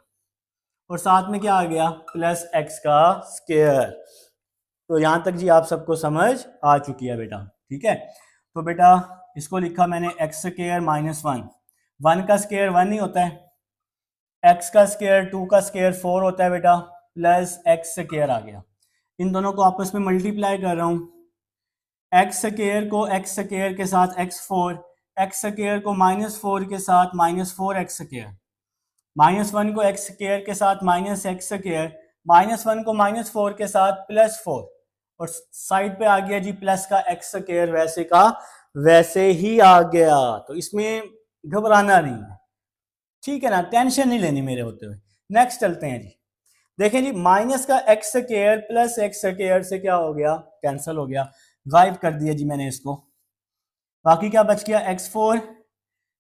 और साथ में क्या आ गया प्लस x का स्क्वायर। तो यहां तक जी आप सबको समझ आ चुकी है बेटा, ठीक है। तो बेटा इसको लिखा मैंने x स्क्वायर माइनस 1, 1 का स्क्वायर 1 ही होता है, x का स्क्वायर 2 का स्क्वायर 4 होता है बेटा, प्लस x स्क्वायर आ गया। इन दोनों को आपस में मल्टीप्लाई कर रहा हूं, एक्स स्क्वायर को एक्स स्क्वायर के साथ x4, एक्स स्क्वायर को माइनस 4 के साथ माइनस 4 एक्स स्क्वायर, माइनस 1 को एक्स स्क्वायर के साथ माइनस एक्स स्क्वायर, माइनस 1 को माइनस 4 के साथ प्लस 4, और साइड पे आ गया जी प्लस का एक्स स्क्वायर वैसे का वैसे ही आ गया। तो इसमें घबराना नहीं है, ठीक है ना, टेंशन नहीं लेनी मेरे होते हुए। नेक्स्ट चलते हैं जी। देखें जी माइनस का x square plus x square से क्या हो गया, कैंसिल हो गया, गायब कर दिया जी मैंने इसको। बाकी क्या बच गया, x four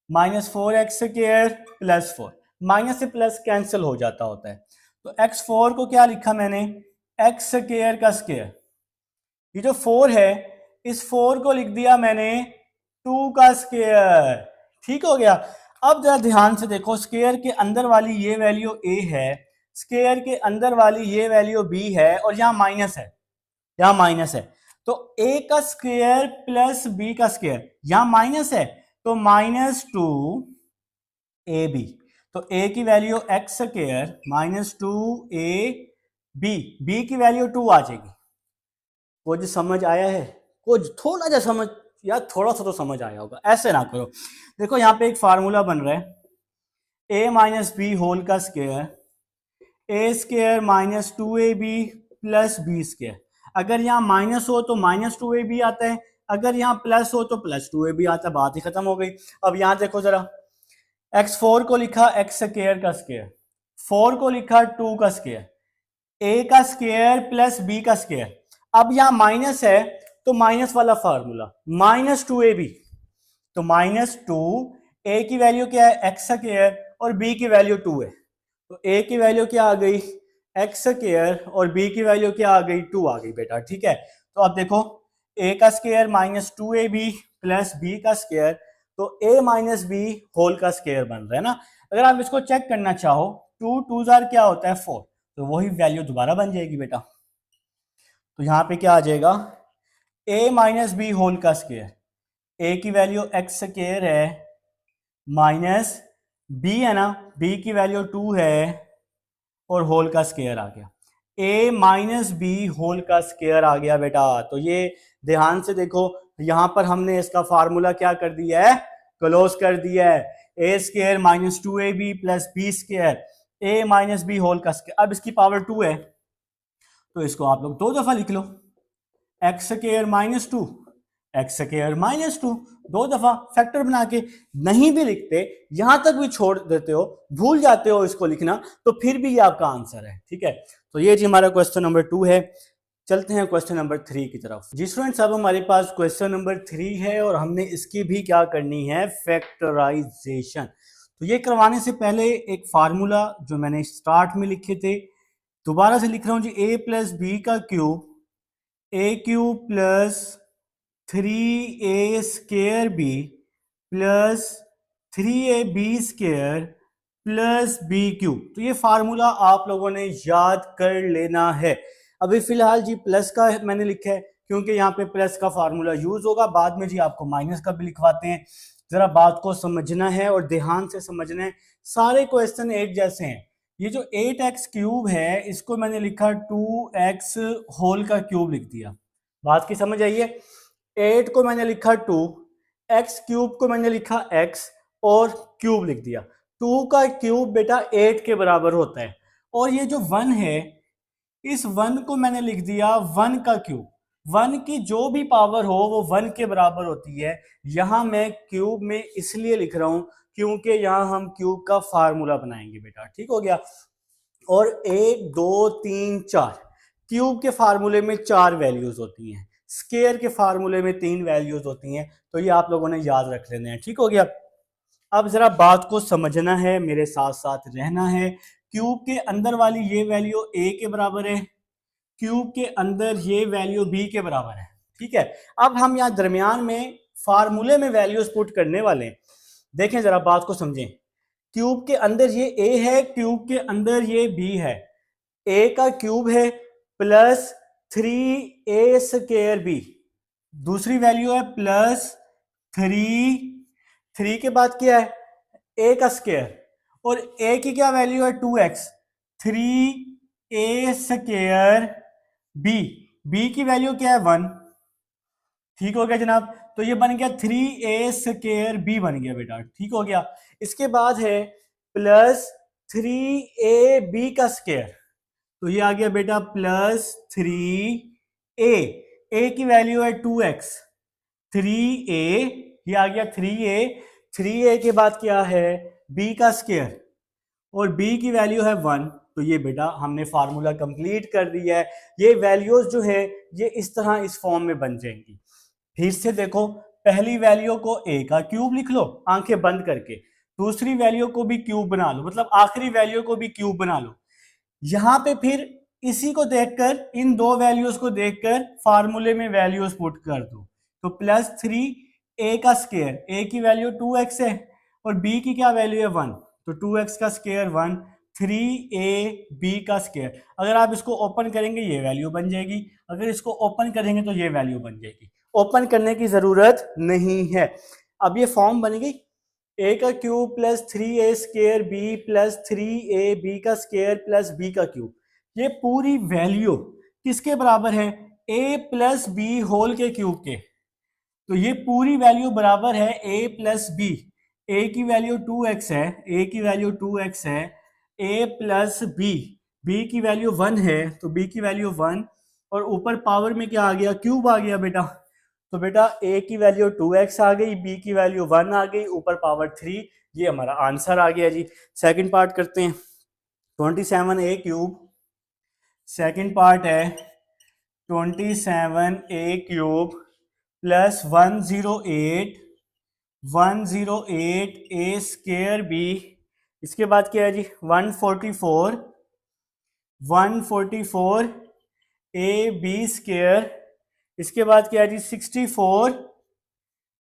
minus four x square plus four, minus से प्लस कैंसिल हो जाता होता है। तो एक्स फोर को क्या लिखा मैंने, एक्स स्क्वायर का स्क्वायर, ये जो फोर है इस फोर को लिख दिया मैंने टू का स्क्वायर, ठीक हो गया। अब जरा ध्यान से देखो, स्क्वायर के अंदर वाली ये वैल्यू a है, स्क्वायर के अंदर वाली ये वैल्यू b है, और यहाँ माइनस है, यहाँ माइनस है। तो a का स्क्वायर प्लस b का स्क्वायर, यहाँ माइनस है तो माइनस टू ए बी। तो a की value x square minus two A B की वैल्यू टू आ जाएगी। कुछ समझ आया है, कुछ थोड़ा सा समझ, या थोड़ा सा तो समझ आया होगा, ऐसे ना करो। देखो यहाँ पे एक फार्मूला बन रहा है, a माइनस बी होल का square A square minus two A B plus B square. अगर यहाँ माइनस हो तो माइनस टू ए बी आता है, अगर यहाँ प्लस हो तो प्लस टू ए बी आता है, बात ही खत्म हो गई। अब यहाँ देखो जरा, एक्स फोर को लिखा एक्स स्क्वायर का स्क्वायर, फोर को लिखा टू का स्क्वायर, ए का स्क्वायर प्लस बी का स्क्वायर। अब यहां माइनस है तो माइनस वाला formula minus two A B, तो माइनस टू, ए की वैल्यू क्या है एक्स स्क्वायर और बी की वैल्यू टू है, तो ए की वैल्यू क्या आ गई एक्स स्क्वायर और बी की वैल्यू क्या आ गई टू आ गई बेटा, ठीक है। तो अब देखो ए का square minus two A B plus B का स्क्वायर, तो ए माइनस बी होल का स्क्वायर बन रहा है ना। अगर आप इसको चेक करना चाहो, टू टू जार क्या होता है फोर, तो वही वैल्यू दोबारा बन जाएगी बेटा। तो यहां पे क्या आ जाएगा, a माइनस बी होल का स्क्वायर, a की वैल्यू एक्स स्क्वायर है माइनस b है ना, b की वैल्यू टू है और होल का स्क्वायर आ गया, a माइनस बी होल का स्क्वायर आ गया बेटा। तो ये ध्यान से देखो, यहां पर हमने इसका फार्मूला क्या कर दिया है, क्लोज कर दिया है, a square minus two A B plus B square, a minus B whole का स्क्वायर। अब इसकी पावर टू है तो इसको आप लोग दो दफा लिख लो, X square minus two X square minus two, दो दफा फैक्टर बना के। नहीं भी लिखते, यहां तक भी छोड़ देते हो, भूल जाते हो इसको लिखना, तो फिर भी ये आपका आंसर है, ठीक है। तो ये जी हमारा क्वेश्चन नंबर 2 है। चलते हैं क्वेश्चन नंबर 3 की तरफ। जी स्टूडेंट्स, अब हमारे पास क्वेश्चन नंबर 3 है और हमने इसकी भी क्या करनी है, फैक्टराइजेशन। तो ये करवाने से पहले एक फार्मूला जो मैंने स्टार्ट में लिखे थे दोबारा से लिख रहा हूं जी, a प्लस बी का cube, A cube plus three A square B plus three A B square plus B cube. तो ये फार्मूला आप लोगों ने याद कर लेना है। अभी फिलहाल जी प्लस का मैंने लिखा है क्योंकि यहाँ पे प्लस का फार्मूला यूज होगा, बाद में जी आपको माइनस का भी लिखवाते हैं। जरा बात को समझना है और ध्यान से समझना है, सारे क्वेश्चन एक जैसे हैं। ये जो 8x क्यूब है इसको मैंने लिखा 2x होल का क्यूब लिख दिया, बात की समझ आई है। 8 को मैंने लिखा 2, x क्यूब को मैंने लिखा x और क्यूब लिख दिया। 2 का क्यूब बेटा 8 के बराबर होता है, और ये जो 1 है इस 1 को मैंने लिख दिया 1 का क्यूब। 1 की जो भी पावर हो वो 1 के बराबर होती है। यहां मैं क्यूब में इसलिए लिख रहा हूं क्योंकि यहां हम क्यूब का फार्मूला बनाएंगे बेटा, ठीक हो गया। और 1 2 3 4 क्यूब के फार्मूले में 4 वैल्यूज होती हैं, स्क्वायर के फार्मूले में 3 वैल्यूज होती हैं, तो ये आप लोगों ने याद रख लेने हैं, ठीक हो गया। अब जरा बात को समझना है, मेरे साथ साथ रहना है। क्यूब के अंदर वाली ये वैल्यू a के बराबर है, क्यूब के अंदर ये वैल्यू b के बराबर है, ठीक है। अब हम यहाँ दरमियान में फार्मूले में वैल्यूज पुट करने वाले हैं। देखें जरा बात को समझें, क्यूब के अंदर ये a है, क्यूब के अंदर ये b है, a का क्यूब है प्लस 3a स्क्वायर b, दूसरी वैल्यू है प्लस 3 के बाद क्या है a का स्क्वायर, और a की क्या वैल्यू है 2x, 3a स्क्वायर b की वैल्यू क्या है 1, ठीक हो गया जनाब। तो ये बन गया 3a स्क्वायर b बन गया बेटा, ठीक हो गया। इसके बाद है प्लस 3ab का स्क्वायर, तो ये आ गया बेटा प्लस 3 ए की वैल्यू है 2x, 3a, ये आ गया 3a, 3a के बाद क्या है b का स्क्वायर, और b की वैल्यू है 1। तो ये बेटा हमने फार्मूला कंप्लीट कर दिया है। ये वैल्यूज जो है ये इस तरह इस फॉर्म में बन जाएंगी। फिर से देखो, पहली वैल्यू को a का क्यूब लिख लो आंखें बंद करके, दूसरी वैल्यू को भी क्यूब बना लो, मतलब आखिरी वैल्यू को भी क्यूब बना लो। यहां पे फिर इसी को देखकर, इन दो वैल्यूज को देखकर फार्मूले में वैल्यूज पुट कर दो। तो +3a का स्क्वायर, a की वैल्यू 2x है और b की क्या वैल्यू है 1, तो 2x का स्क्वायर 1, 3ab का स्क्वायर। अगर आप इसको ओपन करेंगे ये वैल्यू बन जाएगी, अगर इसको ओपन करेंगे तो ये वैल्यू बन जाएगी। ओपन करने की जरूरत नहीं है। अब ये फॉर्म बन गई, a का cube +3a square b +3ab का स्क्वायर +b का क्यूब। ये पूरी वैल्यू किसके बराबर है, a + b होल के क्यूब के। तो ये पूरी वैल्यू बराबर है a + b। a की वैल्यू 2x है, a की वैल्यू 2x है, a + b, b की वैल्यू 1 है तो b की वैल्यू 1, और ऊपर पावर में क्या आ गया, क्यूब आ गया बेटा। तो बेटा a की वैल्यू 2x आ गई, b की वैल्यू 1 आ गई, ऊपर पावर 3, ये हमारा आंसर आ गया जी। सेकंड पार्ट करते हैं, 27a क्यूब। सेकंड पार्ट है 27a cube +108 a square b। इसके बाद क्या है जी 144 a b स्क्वायर। इसके बाद क्या है जी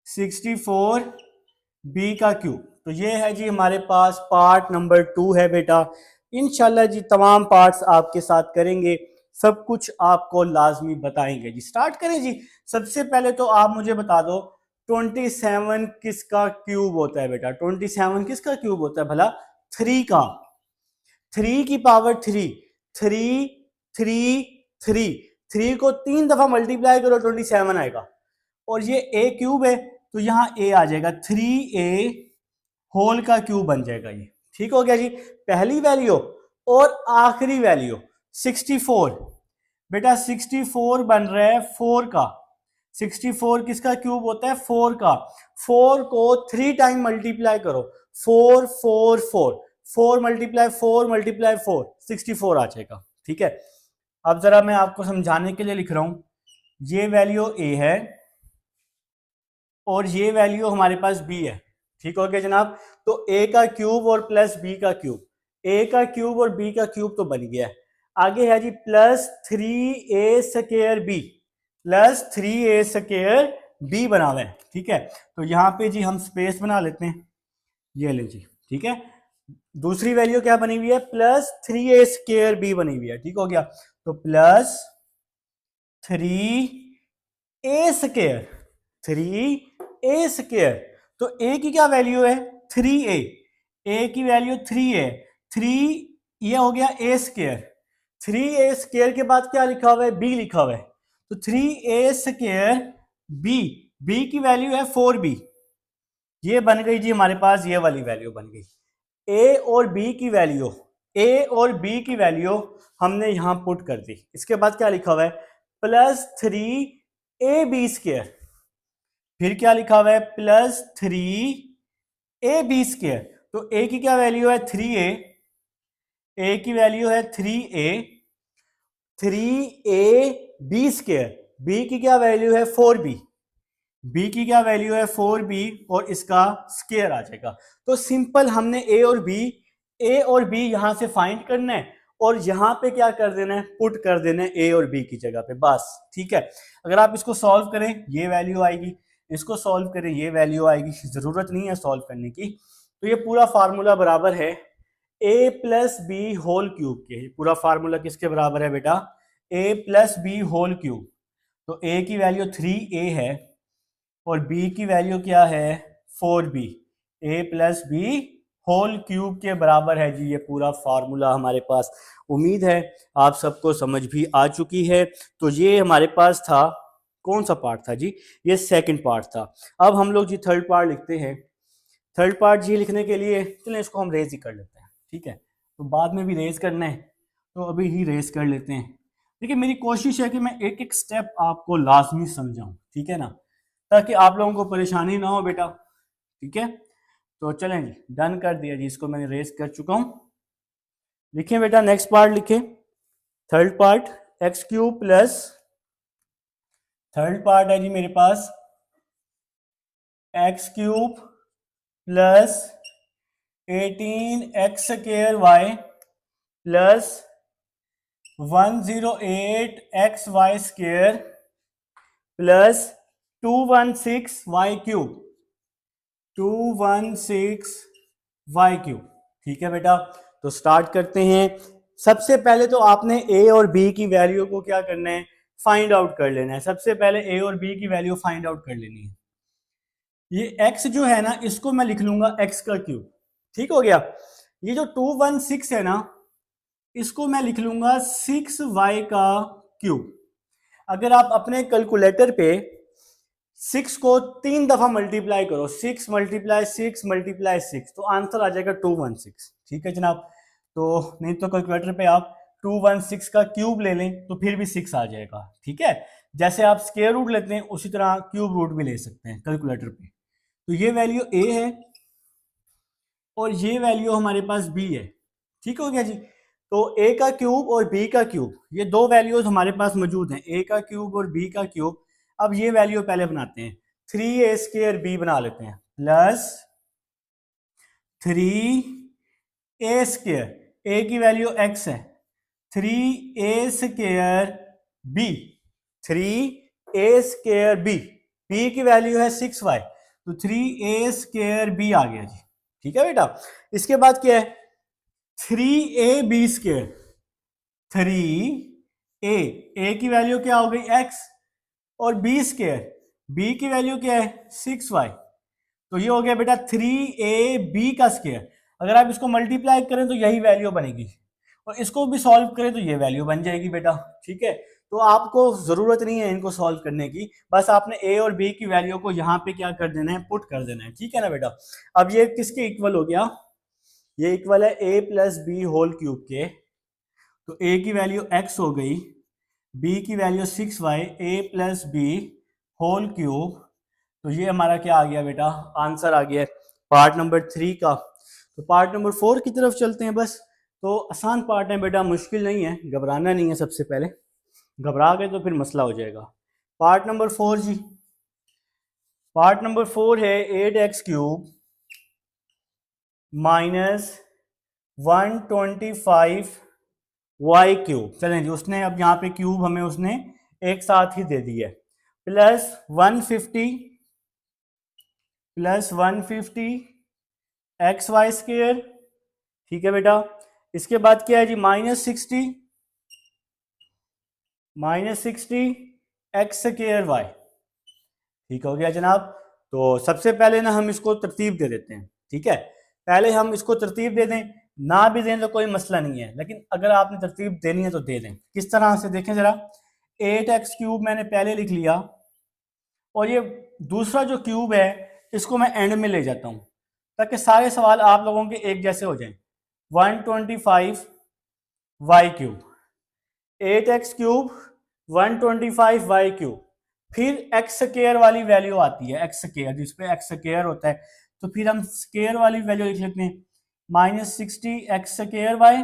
64 b का क्यूब। तो ये है जी हमारे पास पार्ट नंबर 2 है बेटा। इंशाल्लाह जी तमाम पार्ट्स आपके साथ करेंगे, सब कुछ आपको लाजमी बताएंगे जी। स्टार्ट करें जी। सबसे पहले तो आप मुझे बता दो 27 किसका क्यूब होता है बेटा, 27 किसका क्यूब होता है भला, 3 का। 3 की पावर 3, 3 3 3, 3 को 3 दफा मल्टीप्लाई करो 27 आएगा, और ये a क्यूब है तो यहाँ a आ जाएगा, 3a होल का क्यूब बन जाएगा ये। ठीक हो गया जी। पहली वैल्यू और आखिरी वैल्यू 64, बेटा 64 बन रहा है 4 का। 64 किसका क्यूब होता है, 4 का। 4 को 3 टाइम मल्टीप्लाई करो, 4 4 4, 4 मल्टीप्लाई 4 मल्टीप्लाई 4, 64 आ जाएगा। ठीक है, अब जरा मैं आपको समझाने के लिए लिख रहा हूं, ये वैल्यू a है और ये वैल्यू हमारे पास b है। ठीक हो गया जनाब। तो a का क्यूब और प्लस b का क्यूब, a का क्यूब और b का क्यूब तो बन गया है। आगे है जी +3a square b, +3a square b बना हुआ है। ठीक है, तो यहाँ पे जी हम स्पेस बना लेते हैं, ये ले जी। ठीक है, दूसरी वैल्यू क्या बनी हुई है, +3a स्क्वायर b बनी हुई है। ठीक हो गया, तो +3a स्क्वायर, 3a स्क्वायर। तो a की क्या वैल्यू है, 3a, a की वैल्यू 3 है, 3 ये हो गया a स्क्वायर। 3a स्क्वायर के बाद क्या लिखा हुआ है, b लिखा हुआ है, तो 3a स्क्वायर b, b की वैल्यू है 4b। ये बन गई जी हमारे पास, ये वाली वैल्यू बन गई। a और b की वैल्यू, a और b की वैल्यू हमने यहां पुट कर दी। इसके बाद क्या लिखा हुआ है, +3ab स्क्वायर, फिर क्या लिखा हुआ है, +3ab स्क्वायर। तो a की क्या वैल्यू है, 3a, a की वैल्यू है 3a, 3ab स्क्वायर, b की क्या वैल्यू है 4b, b की क्या वैल्यू है 4b, और इसका स्क्वायर आ जाएगा। तो सिंपल हमने a और b यहां से फाइंड करना है और यहां पे क्या कर देना है, पुट कर देना है a और b की जगह पे, बस। ठीक है, अगर आप इसको सॉल्व करें ये वैल्यू आएगी, इसको सॉल्व करें ये वैल्यू आएगी, जरूरत नहीं है सॉल्व करने की। तो ये पूरा फार्मूला बराबर है a + b होल क्यूब के। पूरा फार्मूला किसके बराबर है बेटा, a + b होल क्यूब। तो a की वैल्यू 3a है और b की वैल्यू क्या है, 4b, a + b whole cube के बराबर है जी ये पूरा फार्मूला हमारे पास। उम्मीद है आप सबको समझ भी आ चुकी है। तो ये हमारे पास था, कौन सा पार्ट था जी, ये सेकंड पार्ट था। अब हम लोग जी थर्ड पार्ट लिखते हैं। थर्ड पार्ट जी लिखने के लिए चलें इसको हम रेज ही कर लेते हैं। ठीक है, तो बाद में भी रेज करना है तो अभी ही रेज कर लेते हैं। देखिए मेरी कोशिश है कि मैं एक एक स्टेप आपको लाजमी समझाऊं, ठीक है ना, ताकि आप लोगों को परेशानी ना हो बेटा। ठीक है, तो चलें जी, डन कर दिया जी, इसको मैंने रेस कर चुका हूं। लिखें बेटा, नेक्स्ट पार्ट लिखें, third part, X cube plus, third part है जी मेरे पास X cube plus 18 X square Y plus 108 XY square plus 216 Y cube, 216 Y cube. ठीक है बेटा, तो स्टार्ट करते हैं। सबसे पहले तो आपने ए और बी की वैल्यू को क्या करना है, फाइंड आउट कर लेना है। सबसे पहले ए और बी की वैल्यू फाइंड आउट कर लेनी है। ये x जो है ना, इसको मैं लिख लूंगा x का क्यूब, ठीक हो गया। ये जो 216 है ना, इसको मैं लिख लूंगा 6y का क्यूब। अगर आप अपने कैलकुलेटर पे 6 को 3 दफा मल्टीप्लाई करो, 6 मल्टीप्लाई 6 मल्टीप्लाई 6, तो आंसर आ जाएगा 216। ठीक है जनाब, तो नहीं तो कैलकुलेटर पे आप 216 का क्यूब ले लें तो फिर भी 6 आ जाएगा। ठीक है, जैसे आप स्क्वायर रूट लेते हैं उसी तरह क्यूब रूट भी ले सकते हैं कैलकुलेटर पे। तो ये वैल्यू a है और ये वैल्यू हमारे पास b है। ठीक हो गया जी, तो a का क्यूब और b का क्यूब, ये दो वैल्यूज हमारे पास मौजूद हैं, a का क्यूब और b का क्यूब। अब ये वैल्यू पहले बनाते हैं, 3a स्क्वायर b बना लेते हैं प्लस 3a स्क्वायर, a की वैल्यू x है, 3a square b, 3a square b, b की वैल्यू है 6y, तो 3a स्क्वायर b आ गया जी। ठीक है बेटा, इसके बाद क्या है, 3ab स्क्वायर, 3a की वैल्यू क्या हो गई x, और b स्क्वायर, b की वैल्यू क्या है 6y, तो ये हो गया बेटा 3ab का स्क्वायर। अगर आप इसको मल्टीप्लाई करें तो यही वैल्यू बनेगी, और इसको भी सॉल्व करें तो ये वैल्यू बन जाएगी बेटा। ठीक है, तो आपको जरूरत नहीं है इनको सॉल्व करने की, बस आपने a और b की वैल्यू को यहाँ पे क्या कर देना है, पुट कर देना है। ठीक है ना बेटा, अब ये किसके इक्वल हो गया, ये इक्वल है a plus B whole cube के, तो a की वैल्यू x हो गई, b की value 6y, a plus B whole cube, तो ये हमारा क्या आ गया बेटा, आंसर आ गया पार्ट नंबर 3 का। तो पार्ट नंबर 4 की तरफ चलते हैं बस। तो आसान पार्ट है बेटा, मुश्किल नहीं है, घबराना नहीं है। सबसे पहले घबरा गए तो फिर मसला हो जाएगा। पार्ट नंबर 4 जी, पार्ट नंबर 4 है 8x cube minus 125y cube. चलें जी, उसने अब यहाँ पे क्यूब हमें उसने एक साथ ही दे दिया है, प्लस 150 XY स्क्वायर। ठीक है बेटा, इसके बाद क्या है जी, -60 एक्स स्क्वायर वाई। ठीक हो गया जनाब। तो सबसे पहले ना हम इसको तरतीब दे देते हैं। ठीक है, पहले हम इसको तरतीब दे दें, ना भी दें तो कोई मसला नहीं है, लेकिन अगर आपने तरतीब देनी है तो दे दें। किस तरह से देखें जरा, 8x क्यूब मैंने पहले लिख लिया, और ये दूसरा जो क्यूब है इसको मैं एंड में ले जाता हूं ताकि सारे सवाल आप लोगों के एक जैसे हो जाएं। 125y cube, 8x cube, 125y cube, फिर एक्स स्क्वायर वाली वैल्यू आती है, एक्स स्क्वायर जिसपे एक्स स्क्वायर होता है, तो फिर हम स्क्वायर वाली वैल्यू लिख लेते हैं, -60 एक्स स्क्वायर वाई,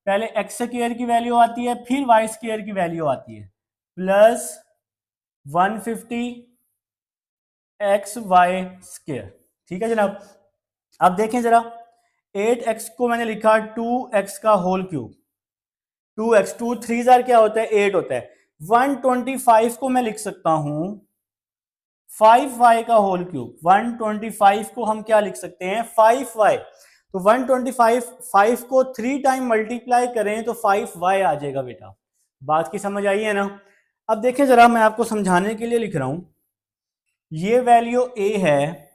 पहले एक्स स्क्वायर की वैल्यू आती है फिर वाई स्क्वायर की वैल्यू आती है, प्लस 150 एक्स वाई स्क्वायर। ठीक है जनाब, अब देखें जरा, 8x को मैंने लिखा 2x का होल क्यूब, 2x, 2 3 क्या होता है 8 होता है। 125 को मैं लिख सकता हूं 5y का होल क्यूब, 125 को हम क्या लिख सकते हैं 5y, तो 125 5 को 3 टाइम मल्टीप्लाई करें तो 5y आ जाएगा बेटा। बात की समझ आई है ना। अब देखें जरा, मैं आपको समझाने के लिए लिख रहा हूं, ये वैल्यू a है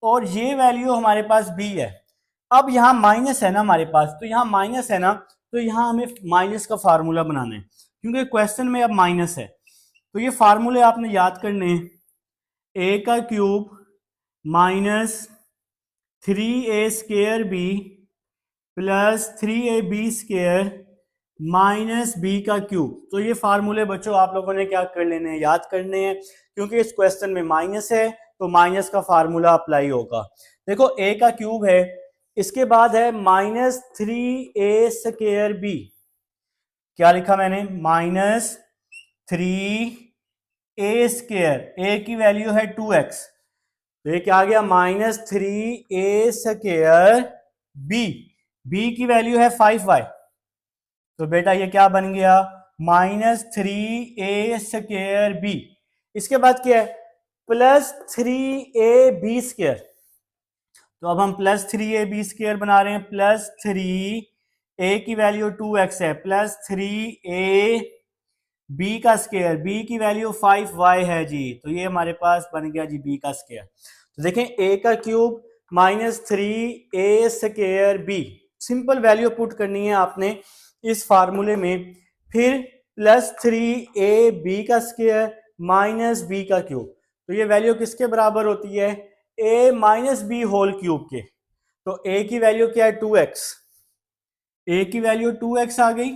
और ये वैल्यू हमारे पास b है। अब यहां माइनस है ना हमारे पास, तो यहां माइनस है ना, तो यहां हमें माइनस का फार्मूला बनाना है, क्योंकि क्वेश्चन में अब माइनस है। तो ये फार्मूले आपने याद करने हैं, a का cube minus 3a square b plus 3ab square minus B का क्यूब। तो ये फार्मूले बच्चों आप लोगों ने क्या कर लेने हैं, याद करने हैं, क्योंकि इस क्वेश्चन में माइनस है तो माइनस का फार्मूला अप्लाई होगा। देखो ए का क्यूब है, इसके बाद है -3a² क्या लिखा मैंने, -3a²। ए की वैल्यू है 2x, तो ये क्या आ गया, -3a²। बी की वैल्यू है 5y, तो बेटा ये क्या बन गया, -3a²b। इसके बाद क्या है, +3ab²। तो अब हम +3ab² बना रहे हैं, +3 a की वैल्यू 2x है, +3a b का स्क्वायर, b की वैल्यू 5y है जी, तो ये हमारे पास बन गया जी b का स्क्वायर। तो देखें a का cube -3a²b, simple value put करनी है आपने इस फार्मूले में, फिर +3ab का स्क्वायर माइनस b का क्यूब, तो ये वैल्यू किसके बराबर होती है, a minus B whole cube के। तो a की वैल्यू क्या है, 2x, a की वैल्यू 2x आ गई,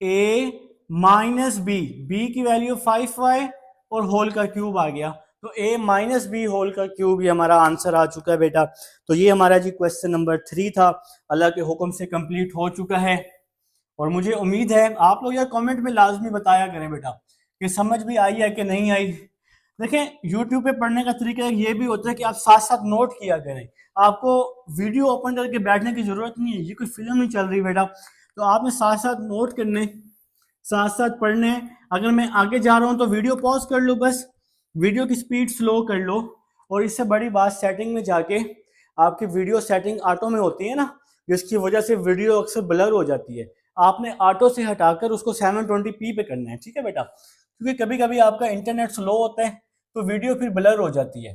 a माइनस बी की वैल्यू 5y और होल का क्यूब आ गया, तो a माइनस बी होल का क्यूब, ये हमारा आंसर आ चुका है बेटा। तो ये हमारा जी क्वेश्चन नंबर 3 था, अल्लाह के हुक्म से कंप्लीट हो चुका है। और मुझे उम्मीद है आप लोग यार कमेंट में लाजमी बताया करें बेटा कि समझ भी आई है कि नहीं आई। देखें यूट्यूब पे पढ़ने का तरीका ये भी होता है कि आप साथ साथ नोट किया करें, आपको वीडियो ओपन करके बैठने की जरूरत नहीं है, ये कोई फिल्म नहीं चल रही बेटा, तो आपने साथ साथ नोट करने, साथ साथ पढ़ने। अगर मैं आगे जा रहा हूं तो वीडियो पॉज कर लो, बस वीडियो की स्पीड स्लो कर लो, और इससे बड़ी बात सेटिंग में जाके आपकी वीडियो सेटिंग ऑटो में होती है ना, जिसकी वजह से वीडियो अक्सर ब्लर हो जाती है, आपने ऑटो से हटाकर उसको 720p पे करना है, ठीक है बेटा, क्योंकि कभी कभी आपका इंटरनेट स्लो होता है तो वीडियो फिर ब्लर हो जाती है,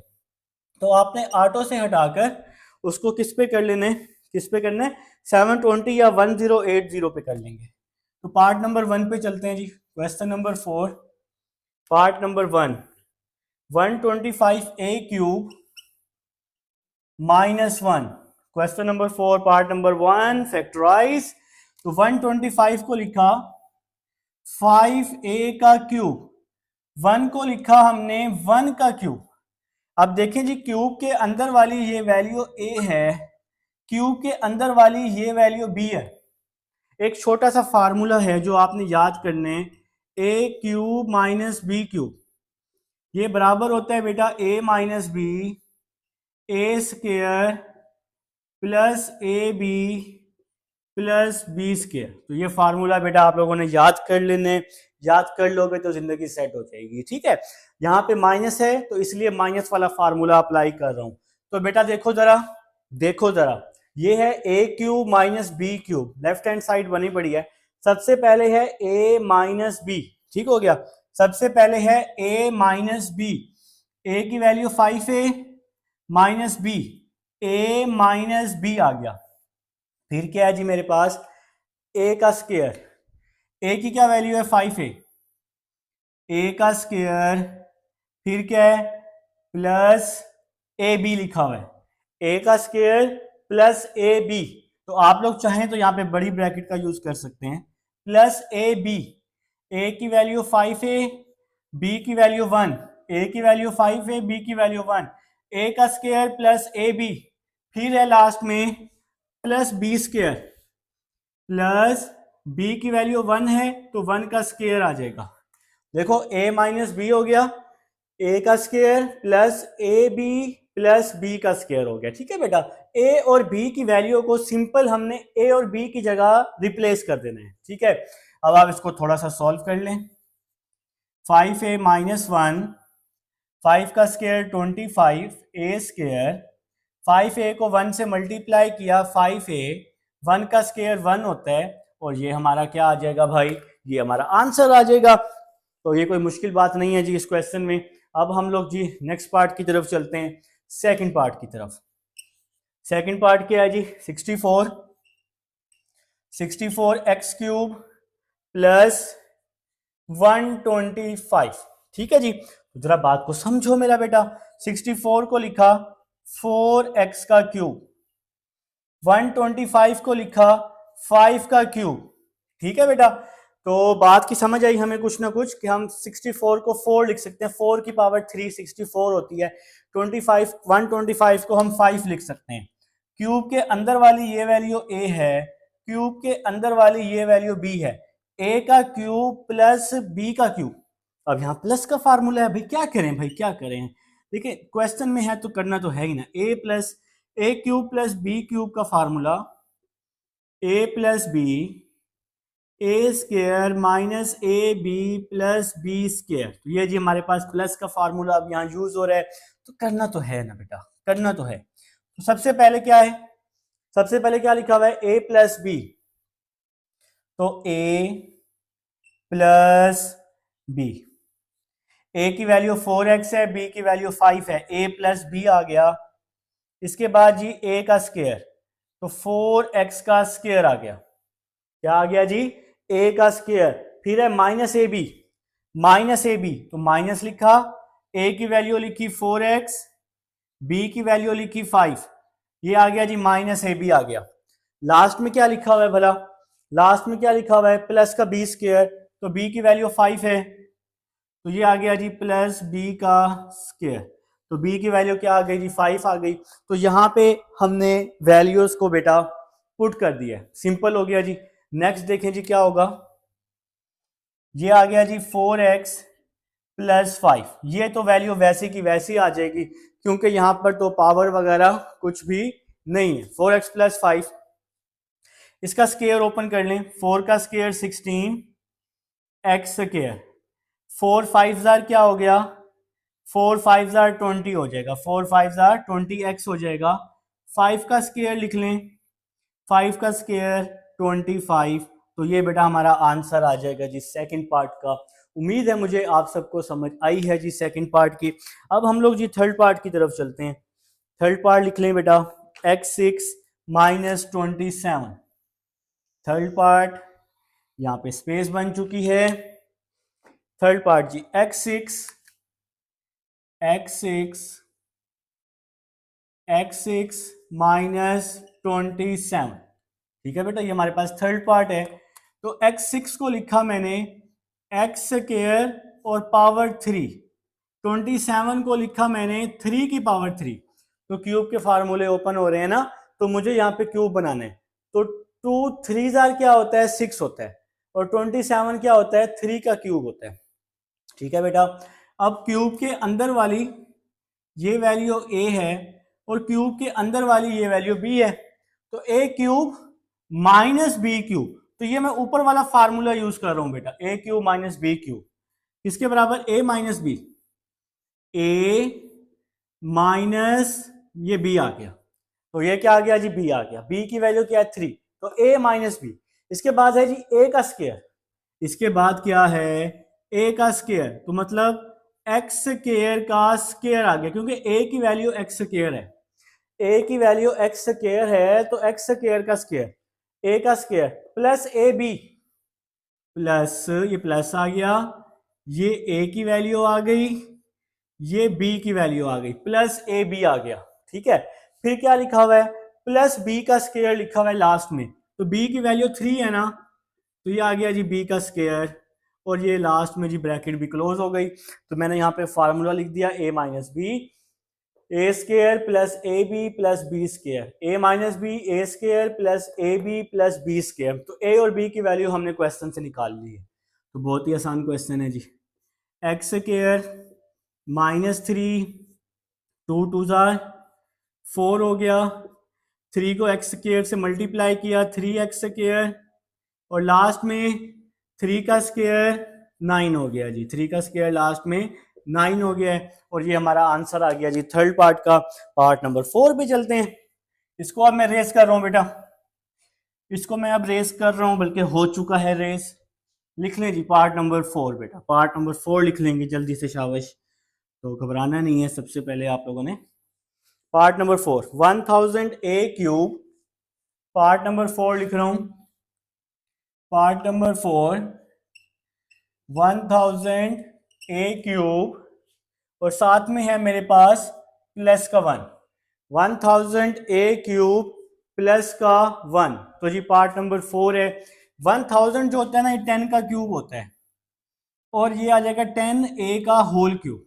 तो आपने ऑटो से हटाकर उसको किस पे कर लेने, किस पे करना है, 720 या 1080 पे कर लेंगे। तो पार्ट नंबर 1 पे चलते हैं जी, question number 4, part number 1, 125a³ -1। Question number 4 part number 1 factorise. तो 125 को लिखा 5a का क्यूब, 1 को लिखा हमने 1 का क्यूब। अब देखें जी क्यूब के अंदर वाली ये वैल्यू a है, क्यूब के अंदर वाली ये वैल्यू b है। एक छोटा सा फार्मूला है जो आपने याद करने, a³ माइनस b³, ये बराबर होता है बेटा a minus b a² plus ab plus b²। तो ये फार्मूला बेटा आप लोगों ने याद कर लेने, याद कर लोगे तो जिंदगी सेट हो जाएगी, ठीक है। यहाँ पे माइनस है तो इसलिए माइनस वाला फार्मूला अप्लाई कर रहा हूं। तो बेटा देखो जरा, देखो जरा, ये है a³ minus b³, left hand side बनी पड़ी है। सबसे पहले है a माइनस बी, ठीक हो गया, सबसे पहले है a माइनस बी, a की value 5a minus B, a minus B आ गया। फिर क्या है जी मेरे पास, a का स्क्वायर, a की क्या वैल्यू है 5a, a का स्क्वायर, फिर क्या है प्लस ए बी लिखा हुआ है, a का स्क्वायर प्लस ए बी। तो आप लोग चाहें तो यहाँ पे बड़ी ब्रैकेट का यूज कर सकते हैं, प्लस ए बी, a की वैल्यू 5a, b की वैल्यू 1, a की वैल्यू 5a, b की वैल्यू 1, a का स्क्वायर प्लस ए बी, फिर है लास्ट में प्लस b² प्लस b की वैल्यू 1 है तो 1 का स्क्वायर आ जाएगा। देखो a माइनस बी हो गया, a का square plus a B plus B का स्क्वायर हो गया, ठीक है बेटा। a और b की वैल्यू को सिंपल हमने a और b की जगह रिप्लेस कर देना है, ठीक है। अब आप इसको थोड़ा सा सॉल्व कर लें, 5a माइनस 1, 5 का स्क्वायर 25, a², 5a को 1 से मल्टीप्लाई किया 5a, 1 का स्क्वायर 1 होता है, और ये हमारा क्या आ जाएगा भाई, ये हमारा आंसर आ जाएगा। तो ये कोई मुश्किल बात नहीं है जी इस क्वेश्चन में। अब हम लोग जी नेक्स्ट पार्ट की तरफ चलते हैं, सेकंड पार्ट की तरफ। सेकंड पार्ट क्या है जी, 64, 64x³ प्लस 125, ठीक है जी। जरा बात को समझो मेरा बेटा, 64 को लिखा 4x का क्यूब, 125 को लिखा 5 का क्यूब, ठीक है बेटा, तो बात की समझ आई हमें कुछ ना कुछ कि हम 64 को 4 लिख सकते हैं, 4 की पावर 3 64 होती है, 25 125 को हम 5 लिख सकते हैं। क्यूब के अंदर वाली ये वैल्यू a है, क्यूब के अंदर वाली ये वैल्यू b है, a का क्यूब प्लस b का क्यूब। अब यहाँ प्लस का फार्मूला है भाई, क्या करें भाई, क्या करें। देखिए क्वेश्चन में है तो करना तो है ही ना, a cube plus b cube का formula a plus B A square minus A B plus B square. तो ये जी हमारे पास प्लस का फार्मूला अब यहाँ यूज हो रहा है, तो करना तो है ना बेटा, करना तो है। तो सबसे पहले क्या है, सबसे पहले क्या लिखा हुआ है, ए प्लस बी, तो ए प्लस बी, ए की वैल्यू 4x है, बी की वैल्यू 5 है, ए प्लस बी आ गया। इसके बाद जी ए का स्क्वायर, तो 4x का स्क्वायर आ गया, क्या आ गया जी, ए का स्क्वायर। फिर है minus A b, minus A B तो माइनस लिखा, ए की वैल्यू लिखी 4x, बी की वैल्यू लिखी 5, ये आ गया जी माइनस ए बी आ गया। लास्ट में क्या लिखा हुआ है भला, लास्ट में क्या लिखा हुआ है, प्लस का बी स्क्वायर, तो बी की वैल्यू 5 है, तो ये आ गया जी प्लस बी का स्क्वायर, तो बी की वैल्यू क्या आ गई जी 5 आ गई। तो यहाँ पे हमने वैल्यूज को बेटा पुट कर दिया, सिंपल हो गया जी। नेक्स्ट देखें जी क्या होगा, ये आ गया जी 4x प्लस 5, ये तो वैल्यू वैसे की वैसी आ जाएगी क्योंकि यहाँ पर तो पावर वगैरह कुछ भी नहीं है। 4x प्लस 5, इसका स्क्वायर ओपन कर लें, 4 का स्क्वायर 16 x स्क्वायर, 4 5 जार क्या हो गया, 4 5 जार 20 हो जाएगा, 4 5 जार 20x हो जाएगा। 5 का स्क्वायर लिख लें, 5 का स्क्वायर 25, तो ये बेटा हमारा आंसर आ जाएगा जी सेकंड पार्ट का। उम्मीद है मुझे आप सबको समझ आई है जी सेकंड पार्ट की। अब हम लोग जी थर्ड पार्ट की तरफ चलते हैं। थर्ड पार्ट लिख लें बेटा, x6 माइनस 27, थर्ड पार्ट, यहाँ पे स्पेस बन चुकी है। थर्ड पार्ट जी x6 माइनस 27, ठीक है बेटा, ये हमारे पास थर्ड पार्ट है। तो x6 को लिखा मैंने x स्क्वायर और पावर 3, 27 को लिखा मैंने 3 की पावर 3। तो क्यूब के फार्मूले ओपन हो रहे हैं ना, तो मुझे यहाँ पे क्यूब बनाना है। तो 2 3 जार क्या होता है, 6 होता है, और 27 क्या होता है, 3 का क्यूब होता है। ठीक है बेटा, अब क्यूब के अंदर वाली ये वैल्यू a है और क्यूब के अंदर वाली ये वैल्यू b है, तो a cube minus B cube, तो ये मैं ऊपर वाला फार्मूला यूज कर रहा हूं बेटा, a cube minus B cube, इसके बराबर a minus B, a minus ये b आ गया, तो ये क्या आ गया जी, b आ गया, b की वैल्यू क्या है 3, तो a माइनस बी। इसके बाद है जी a का स्क्वायर, इसके बाद क्या है, a का स्क्वायर, तो मतलब एक्स स्क्वायर का स्क्वायर आ गया, क्योंकि a की वैल्यू एक्स स्क्वायर है, a की वैल्यू एक्स स्क्वायर है, तो एक्स स्क्वायर का स्क्वायर, a का square plus a B, plus ये प्लस आ गया, ये a की वैल्यू आ गई, ये b की वैल्यू आ गई, प्लस ए बी आ गया। ठीक है, फिर क्या लिखा हुआ है, प्लस b का स्क्वायर लिखा हुआ है लास्ट में, तो b की वैल्यू 3 है ना, तो ये आ गया जी b का स्क्वायर, और ये लास्ट में जी ब्रैकेट भी क्लोज हो गई। तो मैंने यहाँ पे फार्मूला लिख दिया a minus B, A square plus a B plus B square, a minus B A square plus a B plus B square. तो a और b की वैल्यू हमने क्वेश्चन से निकाल ली है, तो बहुत ही आसान क्वेश्चन है जी। एक्स स्क्वायर माइनस 3, 2 2 जार 4 हो गया, 3 को एक्स स्क्वायर से मल्टीप्लाई किया 3x स्क्वायर, और लास्ट में 3 का स्क्वायर 9 हो गया जी, 3 का स्क्वायर लास्ट में 9 हो गया है, और ये हमारा आंसर आ गया जी थर्ड पार्ट का। पार्ट नंबर 4 पे चलते हैं, इसको अब मैं रेस कर रहा हूं बेटा, इसको मैं अब रेस कर रहा हूं, बल्कि हो चुका है रेस। लिख लें जी पार्ट नंबर 4 बेटा, पार्ट नंबर 4 लिख लेंगे जल्दी से, शाबाश। तो घबराना नहीं है, सबसे पहले आप लोगों ने part number 4 1000 a cube, part number 4 लिख रहा हूं, पार्ट नंबर 4 1000 a क्यूब, और साथ में है मेरे पास प्लस का 1, 1000 a क्यूब प्लस का 1, तो जी पार्ट नंबर 4 है। 1000 जो होता है ना ये 10 का क्यूब होता है, और ये आ जाएगा 10a का होल क्यूब।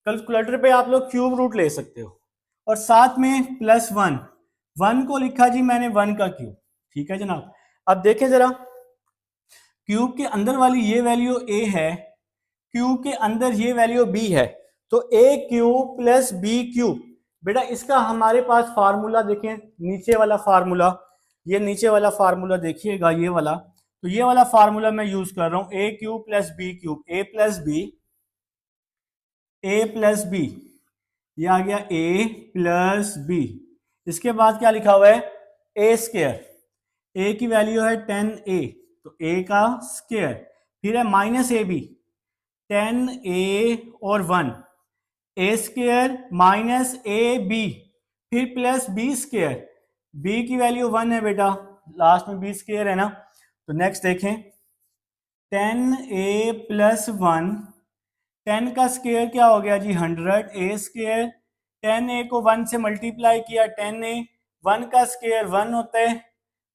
कैलकुलेटर पे आप लोग क्यूब रूट ले सकते हो, और साथ में +1, 1 को लिखा जी मैंने 1 का क्यूब। ठीक है जनाब। अब देखें जरा, क्यूब के अंदर वाली ये वैल्यू a है, क्यूब के अंदर ये वैल्यू b है, तो a cube plus b cube. बेटा इसका हमारे पास फार्मूला देखें, नीचे वाला फार्मूला, ये नीचे वाला फार्मूला देखिएगा, ये वाला, तो ये वाला फार्मूला मैं यूज कर रहा हूं, a cube plus b cube, a plus b, ये आ गया a प्लस बी। इसके बाद क्या लिखा हुआ है, a स्क्वायर, a की वैल्यू है 10a, तो a का स्क्वायर, फिर है माइनस ए बी, 10a और 1, a square minus A b, फिर प्लस बी स्क्वायर, b की वैल्यू 1 है बेटा, लास्ट में b स्क्वायर है ना। तो नेक्स्ट देखें, 10a प्लस 1, 10 का स्क्वायर क्या हो गया जी 100, a स्क्वायर, 10a को 1 से मल्टीप्लाई किया 10a, 1 का स्क्वायर 1 होता है,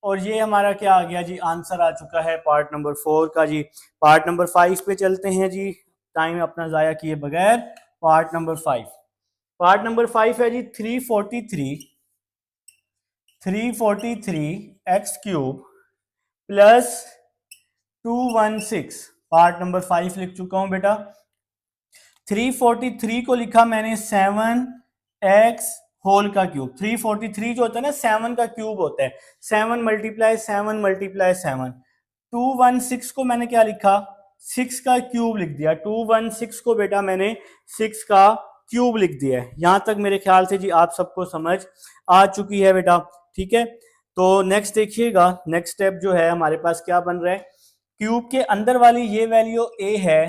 और ये हमारा क्या आ गया जी, आंसर आ चुका है पार्ट नंबर 4 का जी। पार्ट नंबर 5 पे चलते हैं जी, टाइम अपना ज़ाया किए बगैर। पार्ट नंबर 5, पार्ट नंबर 5 है जी 343 x cube plus 216। Part number 5 लिख चुका हूं बेटा। 343 को लिखा मैंने 7x होल का क्यूब। 343 जो होता है ना 7 का क्यूब होता है, 7 मल्टीप्लाई 7 मल्टीप्लाई 7। 216 को मैंने क्या लिखा, 6 का क्यूब लिख दिया। 216 को बेटा मैंने 6 का क्यूब लिख दिया है। यहां तक मेरे ख्याल से जी आप सबको समझ आ चुकी है बेटा। ठीक है, तो नेक्स्ट देखिएगा, नेक्स्ट स्टेप जो है हमारे पास क्या बन रहा है, क्यूब के अंदर वाली ये वैल्यू a है,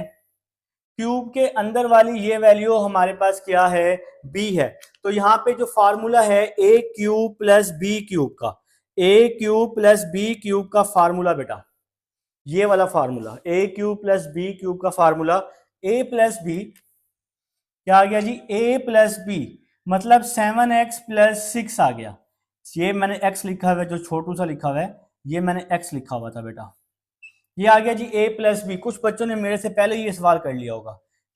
क्यूब के अंदर वाली ये वैल्यू हमारे पास क्या है, b है। तो यहाँ पे जो फार्मूला है a cube plus B cube का, a cube plus B cube का फार्मूला बेटा, ये वाला formula a cube plus B cube का फार्मूला, a प्लस बी क्या आ गया जी, a प्लस बी मतलब 7x प्लस 6 आ गया। ये मैंने x लिखा हुआ है, जो छोटू सा लिखा हुआ है ये मैंने x लिखा हुआ था बेटा। ये आ गया जी a प्लस बी, कुछ बच्चों ने मेरे से पहले ये सवाल कर लिया होगा।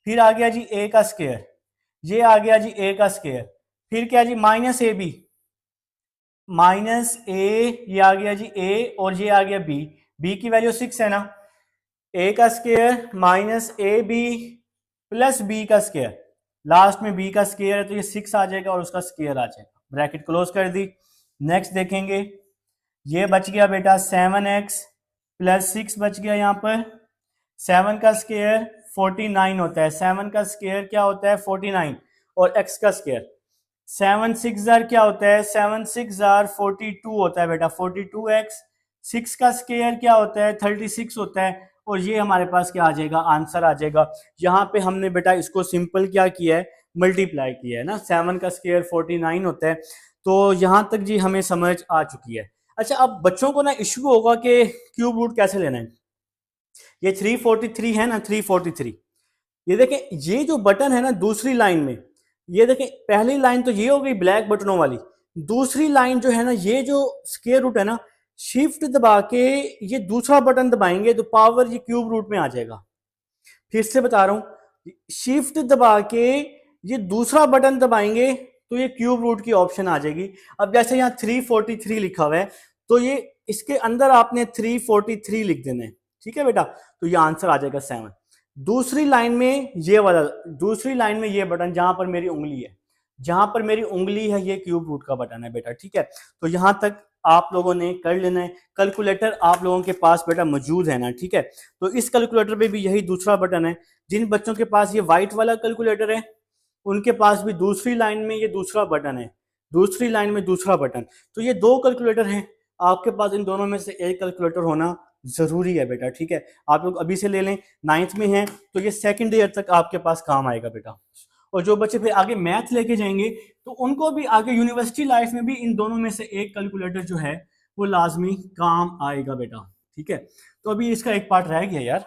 फिर आ गया जी a का स्क्वायर, ये आ गया जी a का स्क्वायर, फिर क्या जी माइनस ए बी, माइनस ए, ये आ गया जी a, और ये आ गया b, b की वैल्यू 6 है ना, a का square minus A B plus b का स्क्वायर, लास्ट में b का स्क्वायर है तो ये 6 आ जाएगा और उसका स्क्वायर आ जाएगा, ब्रैकेट क्लोज कर दी। नेक्स्ट देखेंगे, ये बच गया बेटा 7x प्लस 6 बच गया यहाँ पर। 7 का स्क्वायर 49 होता है, 7 का स्क्वायर क्या होता है 49, और x का स्क्वायर 7 6 जार क्या होता है, 7 6 जार 42 होता है बेटा, 42x। 6 का स्क्वायर क्या होता है 36 होता है, और ये हमारे पास क्या आ जाएगा, आंसर आ जाएगा। यहाँ पे हमने बेटा इसको सिंपल क्या किया है, मल्टीप्लाई किया है ना, 7 का स्क्वायर 49 होता है। तो यहाँ तक जी हमें समझ आ चुकी है। अच्छा, अब बच्चों को ना इश्यू होगा कि क्यूब रूट कैसे लेना है। ये 343 है ना, 343, ये देखें ये जो बटन है ना दूसरी लाइन में, ये देखें पहली लाइन तो ये हो गई ब्लैक बटनों वाली, दूसरी लाइन जो है ना, ये जो स्क्वायर रूट है ना, शिफ्ट दबा के ये दूसरा बटन दबाएंगे तो पावर ये क्यूब रूट में आ जाएगा। फिर से बता रहा हूं, शिफ्ट दबा के ये दूसरा बटन दबाएंगे तो ये क्यूब रूट की ऑप्शन आ जाएगी। अब जैसे यहाँ 343 लिखा हुआ है, तो ये इसके अंदर आपने 343 लिख देना है। ठीक है बेटा, तो ये आंसर आ जाएगा 7। दूसरी लाइन में ये वाला, दूसरी लाइन में ये बटन जहां पर मेरी उंगली है, जहां पर मेरी उंगली है ये क्यूब रूट का बटन है बेटा। ठीक है, तो यहां तक आप लोगों ने कर लेना है। कैलकुलेटर आप लोगों के पास बेटा मौजूद है ना, ठीक है, तो इस कैलकुलेटर पे भी यही दूसरा बटन है। जिन बच्चों के पास ये व्हाइट वाला कैलकुलेटर है उनके पास भी दूसरी लाइन में ये दूसरा बटन है, दूसरी लाइन में दूसरा बटन। तो ये दो कैलकुलेटर हैं, आपके पास इन दोनों में से एक कैलकुलेटर होना जरूरी है बेटा। ठीक है, आप लोग अभी से ले लें, 9th में हैं तो ये सेकंड ईयर तक आपके पास काम आएगा बेटा। और जो बच्चे फिर आगे मैथ लेके जाएंगे तो उनको भी आगे यूनिवर्सिटी लाइफ में भी इन दोनों में से एक कैलकुलेटर जो है वो लाजमी काम आएगा बेटा। ठीक है, तो अभी इसका एक पार्ट रह गया यार,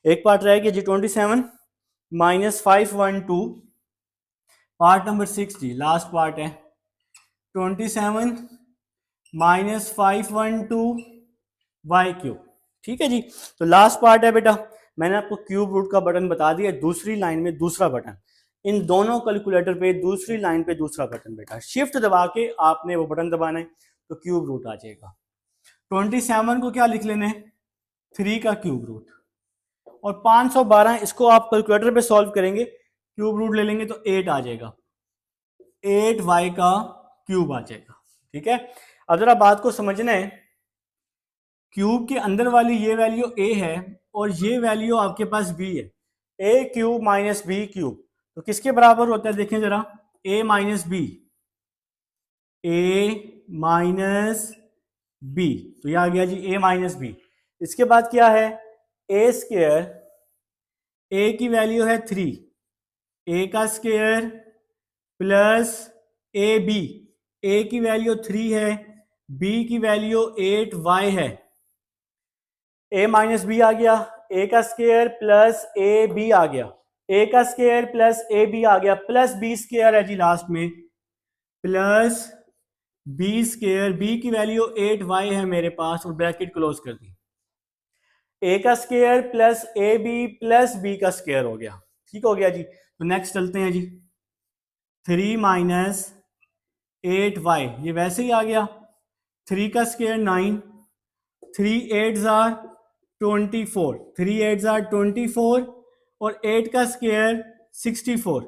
एक पार्ट रह गया जी 27 माइनस 512, पार्ट नंबर 6 जी लास्ट पार्ट है। 27 माइनस 512 वाई क्यूब। ठीक है जी। तो लास्ट पार्ट है बेटा, मैंने आपको क्यूब रूट का बटन बता दिया, दूसरी लाइन में दूसरा बटन, इन दोनों कैलकुलेटर पे दूसरी लाइन पे दूसरा बटन बेटा, शिफ्ट दबा के आपने वो बटन दबाना है तो क्यूब रूट आ जाएगा। 27 को क्या लिख लेना है, 3 का क्यूब रूट, और 512 इसको आप कैलकुलेटर पे सॉल्व करेंगे, क्यूब रूट ले लेंगे तो 8 आ जाएगा, 8y का क्यूब आ जाएगा। ठीक है, अब जरा बात को समझना है, क्यूब के अंदर वाली ये वैल्यू a है और ये वैल्यू आपके पास b है, a cube minus B cube, तो किसके बराबर होता है देखें जरा, a minus B, a minus b, तो यह आ गया जी a माइनस बी। इसके बाद क्या है, a स्क्वायर, a की वैल्यू है 3, a का square plus a B, A की वैल्यू 3 है, b की वैल्यू 8y है, a माइनस बी आ गया, a का स्क्वायर प्लस ए बी आ गया, a का स्क्वायर प्लस ए बी आ गया, प्लस बी स्क्वायर है जी लास्ट में, प्लस बी स्क्वायर, बी की वैल्यू 8y है मेरे पास, और ब्रैकेट क्लोज कर दी, a का square plus a B plus B का स्क्वायर हो गया। ठीक हो गया जी। तो नेक्स्ट चलते हैं जी, 3 माइनस 8y, ये वैसे ही आ गया, 3 का स्क्वायर 9, 3 8 जार 24, 3 8 जार 24, और 8 का स्क्वायर 64,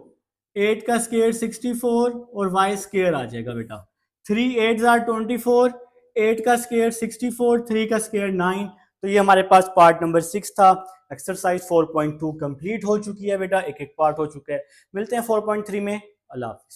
8 का स्क्वायर 64 और y स्क्वायर आ जाएगा बेटा, 3 8 जार 24, 8 का स्क्वायर 64, 3 का स्क्वायर 9। तो ये हमारे पास पार्ट नंबर 6 था। एक्सरसाइज 4.2 कंप्लीट हो चुकी है बेटा, एक एक पार्ट हो चुका है। मिलते हैं 4.3 में। अल्लाह हाफिज़।